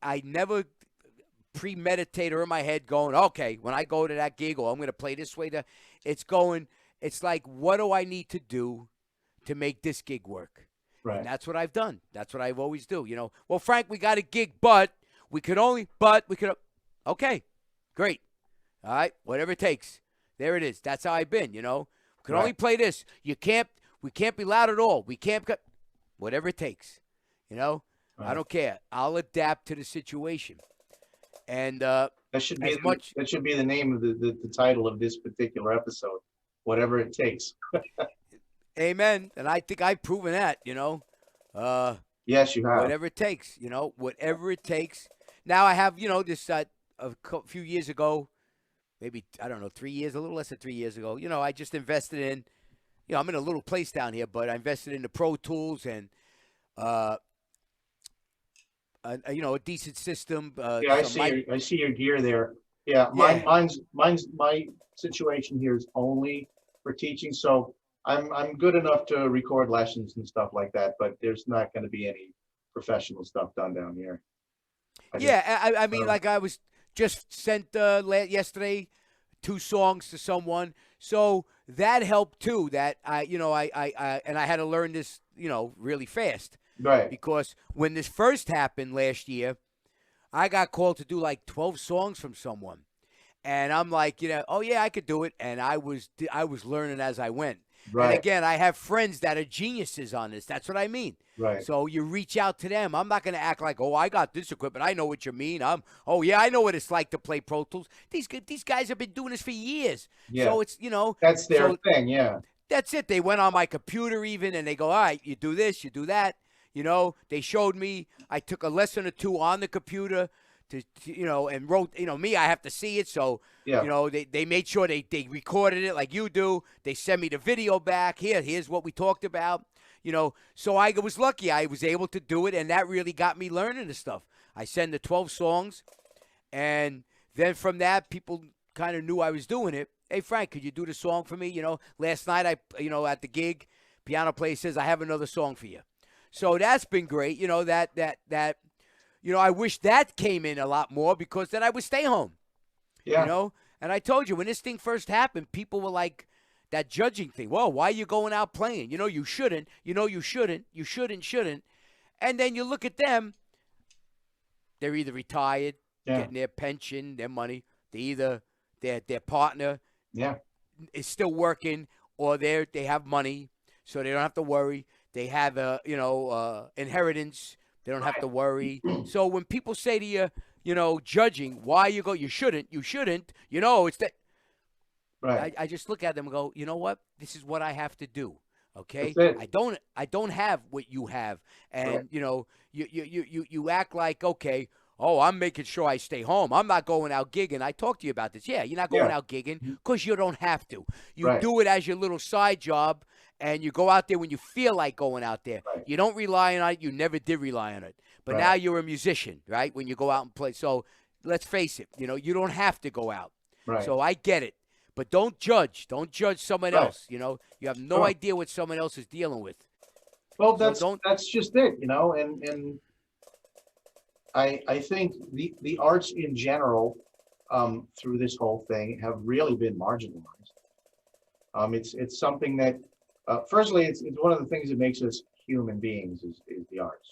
Speaker 2: I never premeditate or in my head going, okay, when I go to that gig, or I'm going to play this way. It's going, it's like, what do I need to do to make this gig work? And
Speaker 1: Right.
Speaker 2: that's what I've done. That's what I've always do. Well, Frank, we got a gig, but we could, okay, great. All right, whatever it takes. There it is. That's how I've been, We can only
Speaker 1: Right.
Speaker 2: play this. We can't be loud at all. We can't cut, whatever it takes, I
Speaker 1: Right.
Speaker 2: don't care. I'll adapt to the situation. And
Speaker 1: That should be
Speaker 2: as much,
Speaker 1: the name of the title of this particular episode. Whatever it takes.
Speaker 2: amen. And I think I've proven that,
Speaker 1: Yes, you have.
Speaker 2: whatever it takes, whatever it takes. Now I have, this few years ago, maybe, I don't know, 3 years, a little less than 3 years ago, I just invested in, I'm in a little place down here, but I invested in the Pro Tools and, a decent system.
Speaker 1: Yeah,
Speaker 2: Some mic.
Speaker 1: I see your gear there. Yeah,
Speaker 2: Yeah.
Speaker 1: my situation here is only for teaching, so I'm good enough to record lessons and stuff like that, but there's not going to be any professional stuff done down here.
Speaker 2: Yeah, I mean,
Speaker 1: um,
Speaker 2: like I was just sent yesterday 2 songs to someone, so that helped too. That I had to learn this, really fast
Speaker 1: right,
Speaker 2: because when this first happened last year, I got called to do like 12 songs from someone, and I'm like, oh yeah, I could do it, and I was learning as I went. And
Speaker 1: right,
Speaker 2: again, I have friends that are geniuses on this. That's what I mean.
Speaker 1: right.
Speaker 2: So you reach out to them. I'm not going to act like, oh, I got this equipment. I know what you mean. Oh yeah, I know what it's like to play Pro Tools. These guys have been doing this for years.
Speaker 1: Yeah,
Speaker 2: So it's,
Speaker 1: that's their
Speaker 2: so
Speaker 1: thing. Yeah,
Speaker 2: that's it. They went on my computer even, and they go, all right, you do this, you do that. They showed me. I took a lesson or two on the computer and wrote, me, I have to see it. So,
Speaker 1: yeah,
Speaker 2: they made sure they recorded it like you do. They send me the video back. Here's what we talked about. So I was lucky. I was able to do it, and that really got me learning the stuff. I sent the 12 songs, and then from that, people kind of knew I was doing it. Hey, Frank, could you do the song for me? Last night, at the gig, piano player says, I have another song for you. So that's been great. I wish that came in a lot more because then I would stay home.
Speaker 1: yeah,
Speaker 2: And I told you, when this thing first happened, people were like, that judging thing. Well, why are you going out playing? You shouldn't. You shouldn't. And then you look at them, they're either retired,
Speaker 1: yeah,
Speaker 2: getting their pension, their money. Their partner
Speaker 1: yeah,
Speaker 2: is still working, or they have money, so they don't have to worry. They have a inheritance. They don't have to worry. So when people say to you, judging, why you go, you shouldn't. It's that.
Speaker 1: right.
Speaker 2: I just look at them and go, you know what? This is what I have to do. Okay,
Speaker 1: That's it.
Speaker 2: I don't have what you have, and
Speaker 1: Right.
Speaker 2: you act like, okay, oh, I'm making sure I stay home. I'm not going out gigging. I talked to you about this. Yeah, you're not going
Speaker 1: Yeah,
Speaker 2: out gigging because you don't have to. You
Speaker 1: right,
Speaker 2: do it as your little side job, and you go out there when you feel like going out there.
Speaker 1: right,
Speaker 2: You don't rely on it. You never did rely on it. But
Speaker 1: right,
Speaker 2: now you're a musician, right? When you go out and play. So let's face it, you don't have to go out.
Speaker 1: right,
Speaker 2: So I get it. But don't judge. Don't judge someone
Speaker 1: right.
Speaker 2: else. You have no
Speaker 1: Sure.
Speaker 2: idea what someone else is dealing with.
Speaker 1: Well,
Speaker 2: So don't.
Speaker 1: that's just it, and I think the arts in general, through this whole thing, have really been marginalized. It's something that, firstly, it's one of the things that makes us human beings is the arts,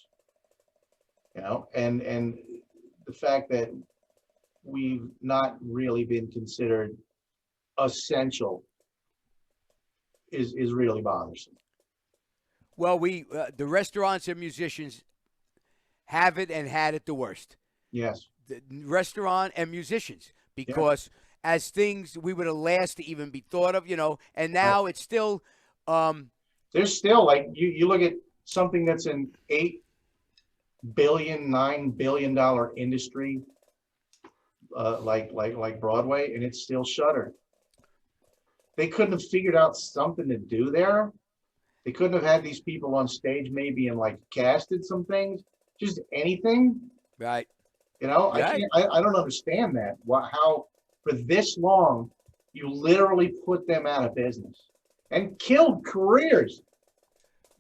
Speaker 1: and the fact that we've not really been considered essential is really bothersome.
Speaker 2: Well, the restaurants and musicians have it and had it the worst.
Speaker 1: Yes.
Speaker 2: The restaurant and musicians,
Speaker 1: Yeah.
Speaker 2: because as things we were the last to even be thought of, and now it's still.
Speaker 1: There's still, like, you look at something that's an $8 billion, $9 billion industry, like Broadway, and it's still shuttered. They couldn't have figured out something to do there. They couldn't have had these people on stage maybe and like casted some things, just anything.
Speaker 2: Right.
Speaker 1: You know,
Speaker 2: Right.
Speaker 1: I don't understand that. How for this long you literally put them out of business and killed careers.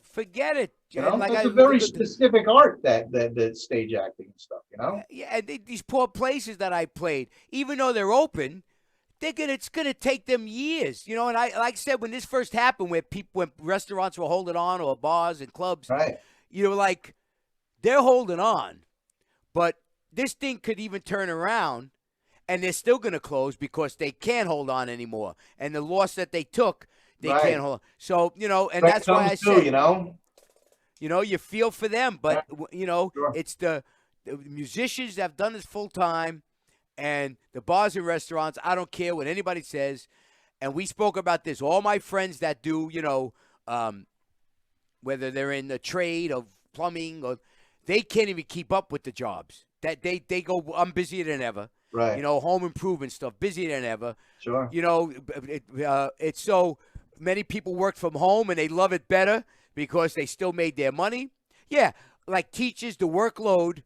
Speaker 2: Forget it.
Speaker 1: You
Speaker 2: And
Speaker 1: know,
Speaker 2: like
Speaker 1: that's
Speaker 2: I
Speaker 1: a
Speaker 2: look
Speaker 1: very
Speaker 2: at
Speaker 1: specific art that stage acting and stuff. You know,
Speaker 2: yeah, and these poor places that I played, even though they're open, it's gonna take them years, you know. And I like I said when this first happened, when restaurants were holding on or bars and clubs,
Speaker 1: right?
Speaker 2: you know, like they're holding on, but this thing could even turn around and they're still gonna close because they can't hold on anymore, and the loss that they took, they can't
Speaker 1: Right.
Speaker 2: hold on. So you know, and
Speaker 1: That
Speaker 2: that's why
Speaker 1: comes
Speaker 2: I
Speaker 1: too.
Speaker 2: said,
Speaker 1: You know.
Speaker 2: you know, you feel for them,
Speaker 1: Yeah.
Speaker 2: but you know,
Speaker 1: Sure.
Speaker 2: it's the musicians that have done this full time, and the bars and restaurants. I don't care what anybody says. And we spoke about this. All my friends that do, you know, um, whether they're in the trade of plumbing or they can't even keep up with the jobs. That they go, I'm busier than ever. You
Speaker 1: Right.
Speaker 2: know, home improvement stuff, busier than ever.
Speaker 1: Sure.
Speaker 2: You know, it's so many people work from home and they love it better because they still made their money. Yeah, like teachers, the workload,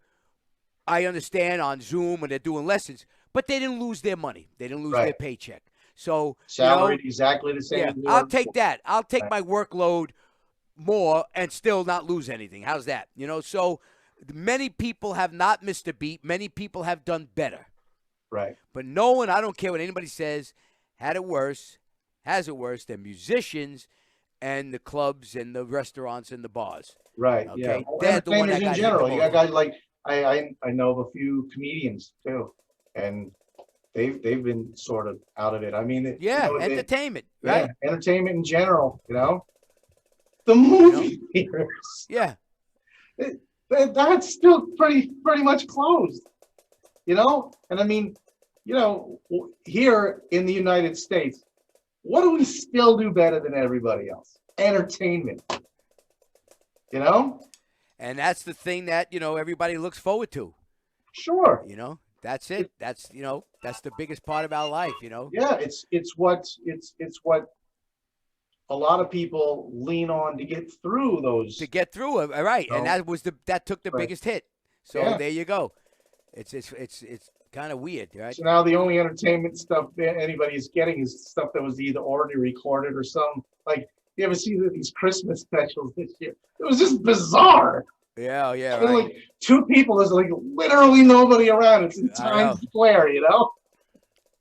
Speaker 2: I understand on Zoom when they're doing lessons, but they didn't lose their money. They didn't lose their
Speaker 1: Right.
Speaker 2: paycheck. So, you know,
Speaker 1: Salaried exactly the same
Speaker 2: yeah,
Speaker 1: as they
Speaker 2: I'll
Speaker 1: were
Speaker 2: take
Speaker 1: before.
Speaker 2: that. I'll take
Speaker 1: Right.
Speaker 2: my workload more and still not lose anything. How's that? You know, so many people have not missed a beat. Many people have done better.
Speaker 1: Right.
Speaker 2: But no one, I don't care what anybody says, had it worse, has it worse than musicians and the clubs and the restaurants and the bars.
Speaker 1: Right. Yeah.
Speaker 2: Okay?
Speaker 1: Well,
Speaker 2: They're the one
Speaker 1: entertainers
Speaker 2: that
Speaker 1: in
Speaker 2: got hit the
Speaker 1: general. You got
Speaker 2: most.
Speaker 1: guys like I know of a few comedians too, and they've been sort of out of it. I mean,
Speaker 2: Yeah, entertainment,
Speaker 1: yeah,
Speaker 2: right?
Speaker 1: entertainment in general. You know, the
Speaker 2: You know?
Speaker 1: movie theaters.
Speaker 2: Yeah.
Speaker 1: That's still pretty much closed. You know, and I mean, you know, here in the United States, what do we still do better than everybody else? Entertainment. You know,
Speaker 2: And that's the thing that, you know, everybody looks forward to.
Speaker 1: sure.
Speaker 2: You know? That's it. That's, you know, that's the biggest part of our life, you know?
Speaker 1: Yeah, it's what a lot of people lean on to get through
Speaker 2: To
Speaker 1: those.
Speaker 2: get through it. Right. And
Speaker 1: No,
Speaker 2: that took the
Speaker 1: right.
Speaker 2: biggest hit. So
Speaker 1: Yeah.
Speaker 2: there you go. It's kind of weird, right?
Speaker 1: So now the only entertainment stuff that anybody's getting is stuff that was either already recorded or some like you ever see these Christmas specials this year? It was just bizarre.
Speaker 2: Yeah, yeah,
Speaker 1: I mean,
Speaker 2: right.
Speaker 1: like two people, there's like literally nobody around. It's in
Speaker 2: I know.
Speaker 1: Times Square, you know?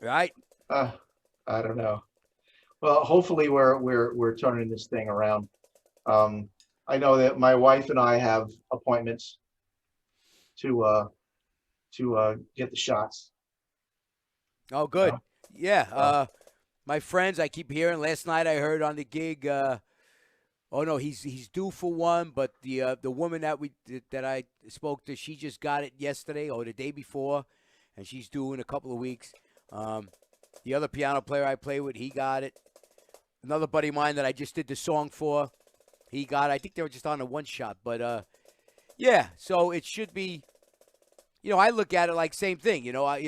Speaker 2: Right?
Speaker 1: Uh, I don't know. Well, hopefully we're turning this thing around. Um, I know that my wife and I have appointments to get the shots.
Speaker 2: Oh,
Speaker 1: You
Speaker 2: good.
Speaker 1: know?
Speaker 2: Yeah.
Speaker 1: So,
Speaker 2: My friends, I keep hearing. Last night I heard on the gig. Oh no, he's due for one, but the woman that I spoke to, she just got it yesterday or the day before, and she's due in a couple of weeks. The other piano player I play with, he got it. Another buddy of mine that I just did the song for, he got it. I think they were just on a one shot, but yeah. So it should be. You know, I look at it like same thing. You know, I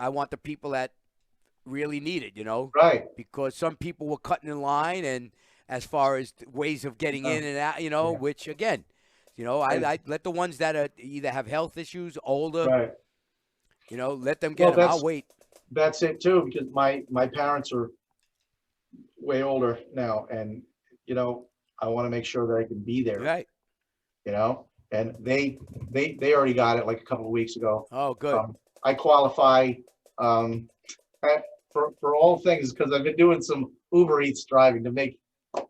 Speaker 2: want the people that really need it. You know,
Speaker 1: right.
Speaker 2: because some people were cutting in line, and as far as ways of getting in and out, you know,
Speaker 1: Yeah.
Speaker 2: which again, you know, I let the ones that are either have health issues, older,
Speaker 1: Right.
Speaker 2: you know, let them
Speaker 1: Well,
Speaker 2: get them. I'll wait.
Speaker 1: that's it too, because my parents are way older now, and you know, I want to make sure that I can be there.
Speaker 2: Right.
Speaker 1: You know, and they already got it like a couple of weeks ago.
Speaker 2: Oh, good.
Speaker 1: I qualify um, for all things because I've been doing some Uber Eats driving to make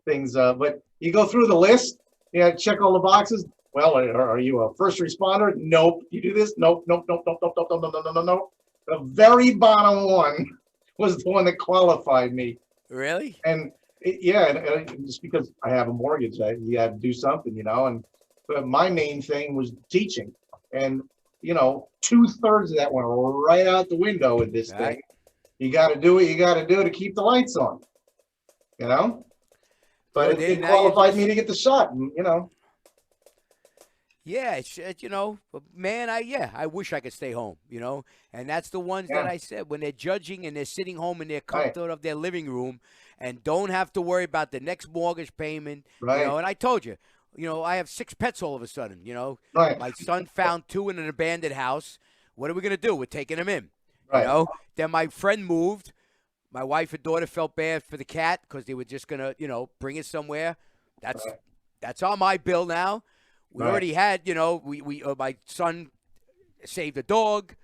Speaker 1: things. But you go through the list, yeah, check all the boxes. Well, are you a first responder? Nope. You do this? Nope. Nope. Nope. Nope. Nope. Nope. Nope. Nope. Nope. Nope. Nope. The very bottom one was the one that qualified me,
Speaker 2: Really?
Speaker 1: and yeah, and just because I have a mortgage, you had to do something, you know. And but my main thing was teaching, and you know, 2/3 of that went right out the window with this thing.
Speaker 2: Right.
Speaker 1: You got to do what you got to do to keep the lights on, you know. But
Speaker 2: Good.
Speaker 1: it
Speaker 2: Now you
Speaker 1: qualified
Speaker 2: just,
Speaker 1: me to get the shot, and you know.
Speaker 2: yeah, you know, man, I wish I could stay home, you know, and that's the ones that
Speaker 1: Yeah,
Speaker 2: I said when they're judging and they're sitting home in their
Speaker 1: right,
Speaker 2: comfort of their living room and don't have to worry about the next mortgage payment, you
Speaker 1: right,
Speaker 2: know. And I told you, I have 6 pets all of a sudden.
Speaker 1: Right.
Speaker 2: My son found 2 in an abandoned house. What are we going to do? We're taking them in.
Speaker 1: Right.
Speaker 2: Then my friend moved. My wife and daughter felt bad for the cat because they were just going to, bring it somewhere. That's on my bill now. We already had, my son saved a dog.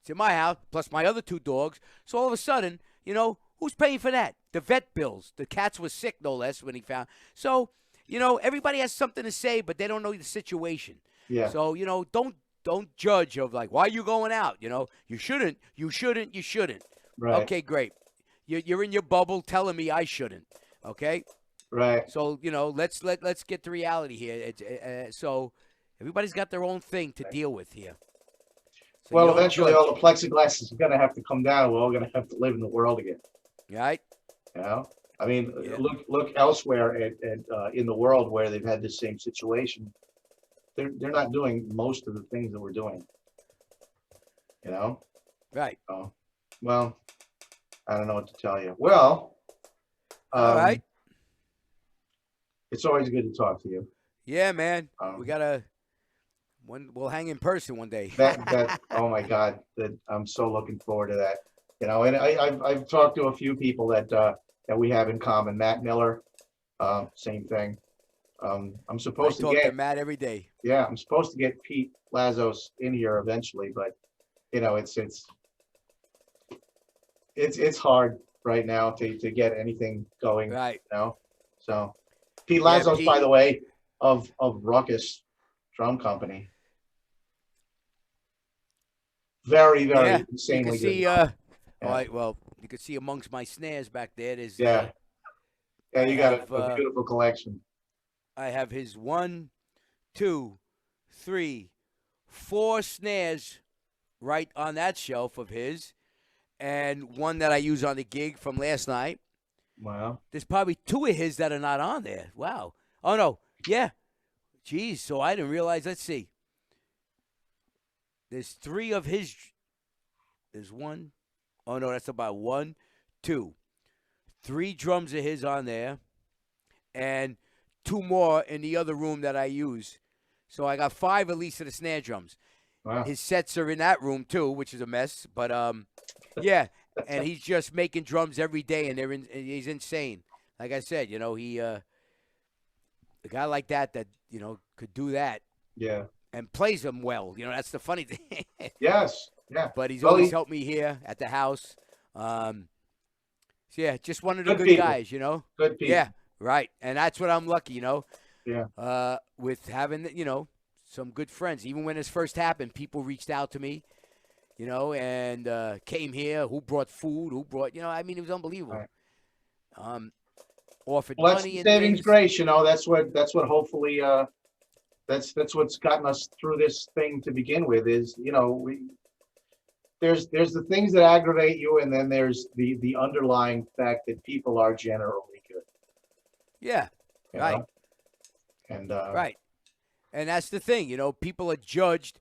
Speaker 2: It's in my house, plus my other 2 dogs. So all of a sudden, who's paying for that? The vet bills. The cats were sick, no less, when he found. So, everybody has something to say, but they don't know the situation.
Speaker 1: Yeah.
Speaker 2: So, don't judge of like, why are you going out? You shouldn't.
Speaker 1: Right.
Speaker 2: Okay, great. You're in your bubble telling me I shouldn't. Okay.
Speaker 1: Right.
Speaker 2: So let's get to reality here. So everybody's got their own thing to deal with here. So
Speaker 1: well, eventually all the plexiglass is going to have to come down. We're all going to have to live in the world again.
Speaker 2: Right.
Speaker 1: I mean, look elsewhere at in the world where they've had the same situation. They're not doing most of the things that we're doing.
Speaker 2: Right.
Speaker 1: So, well, I don't know what to tell you. Well,
Speaker 2: all right.
Speaker 1: It's always good to talk to you.
Speaker 2: Yeah, man. We'll hang in person one day.
Speaker 1: that oh my God, that I'm so looking forward to that. And I've talked to a few people that we have in common. Matt Miller, same thing. I'm supposed to
Speaker 2: talk
Speaker 1: get
Speaker 2: to Matt every day.
Speaker 1: Yeah, I'm supposed to get Pete Lazos in here eventually, but it's hard right now to get anything going.
Speaker 2: Right.
Speaker 1: So Pete Lazos, by the way, of Ruckus Drum Company. Very, very insanely good.
Speaker 2: You can see amongst my snares back there. There's
Speaker 1: you got a beautiful collection.
Speaker 2: I have his 1, 2, 3, 4 snares right on that shelf of his, and one that I use on the gig from last night.
Speaker 1: Wow.
Speaker 2: There's probably 2 of his that are not on there. Wow. Oh, no. Yeah. Geez, so I didn't realize. Let's see. There's 3 of his. There's 1. Oh, no, that's about 1, 2. 3 drums of his on there, and 2 more in the other room that I use. So I got 5 at least of the snare drums.
Speaker 1: Wow.
Speaker 2: His sets are in that room too, which is a mess. But yeah, and he's just making drums every day, and he's insane. Like I said, he a guy like that could do that.
Speaker 1: Yeah.
Speaker 2: And plays them well. That's the funny thing.
Speaker 1: Yes. Yeah.
Speaker 2: But he's always helped me here at the house. So yeah, just one of the good guys.
Speaker 1: Good people.
Speaker 2: Yeah. Right, and that's what I'm lucky,
Speaker 1: Yeah.
Speaker 2: with having, some good friends. Even when this first happened, people reached out to me, and came here. Who brought food? Who brought, it was unbelievable.
Speaker 1: Right.
Speaker 2: Offered
Speaker 1: that's
Speaker 2: money and
Speaker 1: savings
Speaker 2: things.
Speaker 1: grace. That's what hopefully that's what's gotten us through this thing to begin with. Is there's the things that aggravate you, and then there's the underlying fact that people are generally good.
Speaker 2: Yeah, right.
Speaker 1: And
Speaker 2: right. And that's the thing, people are judged,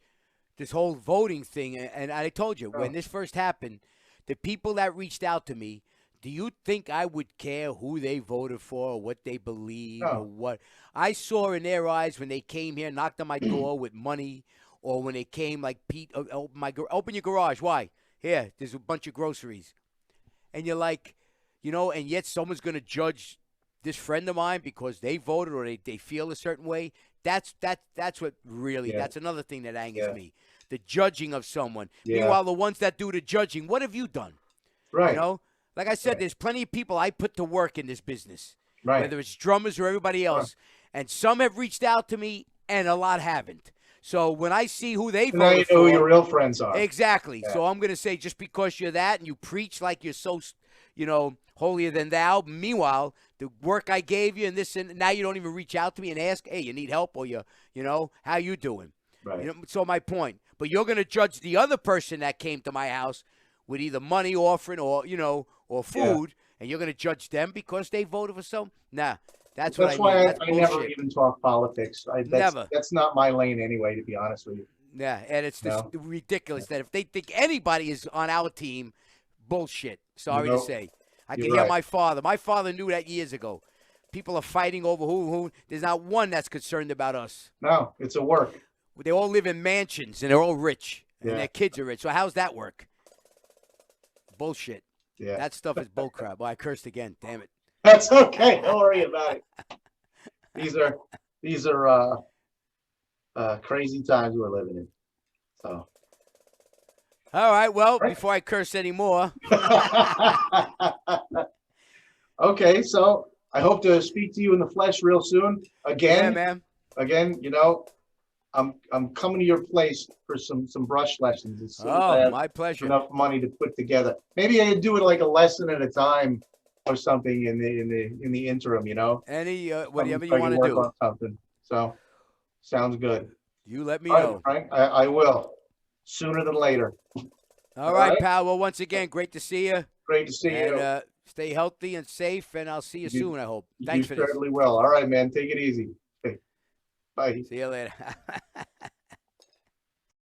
Speaker 2: this whole voting thing. And I told you, when this first happened, the people that reached out to me, do you think I would care who they voted for or what they believe or what? I saw in their eyes when they came here, knocked on my door with money, or when they came like, Pete, open your garage. Why? Here, there's a bunch of groceries. And you're like, and yet someone's going to judge this friend of mine because they voted or they feel a certain way. That's what really, that's another thing that angers me. The judging of someone. Yeah. Meanwhile, the ones that do the judging, what have you done?
Speaker 1: Right.
Speaker 2: Like I said, there's plenty of people I put to work in this business.
Speaker 1: Right.
Speaker 2: Whether it's drummers or everybody else. And some have reached out to me and a lot haven't. So when I see who they voted
Speaker 1: now you know
Speaker 2: for,
Speaker 1: who your real friends are.
Speaker 2: Exactly. Yeah. So I'm going to say just because you're that and you preach like you're so, holier than thou. Meanwhile, the work I gave you and this and now you don't even reach out to me and ask, hey, you need help or how you doing?
Speaker 1: Right.
Speaker 2: So my point. But you're going to judge the other person that came to my house with either money offering or, or food, and you're going to judge them because they voted for some? Nah. That's why
Speaker 1: I never even talk politics.
Speaker 2: Never.
Speaker 1: That's not my lane anyway, to be honest with you.
Speaker 2: Yeah, and it's just ridiculous that if they think anybody is on our team, bullshit. Sorry to say. I can hear my father. My father knew that years ago. people are fighting over who. There's not one that's concerned about us.
Speaker 1: No, it's a work.
Speaker 2: They all live in mansions and they're all rich and
Speaker 1: Yeah.
Speaker 2: their kids are rich. So how's that work? Bullshit.
Speaker 1: Yeah.
Speaker 2: That stuff is bullcrap. Well, I cursed again. Damn it.
Speaker 1: That's okay. Don't worry about it. These are crazy times we're living in. So.
Speaker 2: All right. Well, before I curse anymore.
Speaker 1: Okay, so I hope to speak to you in the flesh real soon.
Speaker 2: Yeah, man.
Speaker 1: Again, you know, I'm coming to your place for some brush lessons. As soon as I have
Speaker 2: My pleasure.
Speaker 1: enough money to put together. Maybe I could do it like a lesson at a time or something in the interim, you know.
Speaker 2: Whatever you
Speaker 1: I can
Speaker 2: want to
Speaker 1: work
Speaker 2: do.
Speaker 1: on something. So sounds good.
Speaker 2: You let me
Speaker 1: All right,
Speaker 2: know.
Speaker 1: Frank, I will. Sooner than later.
Speaker 2: All right, pal. Well, once again, great to see you.
Speaker 1: Great to see you.
Speaker 2: And stay healthy and safe, and I'll see you soon, I hope.
Speaker 1: You
Speaker 2: Thanks for this.
Speaker 1: certainly will. All right, man. Take it easy. Okay. Bye.
Speaker 2: See you later.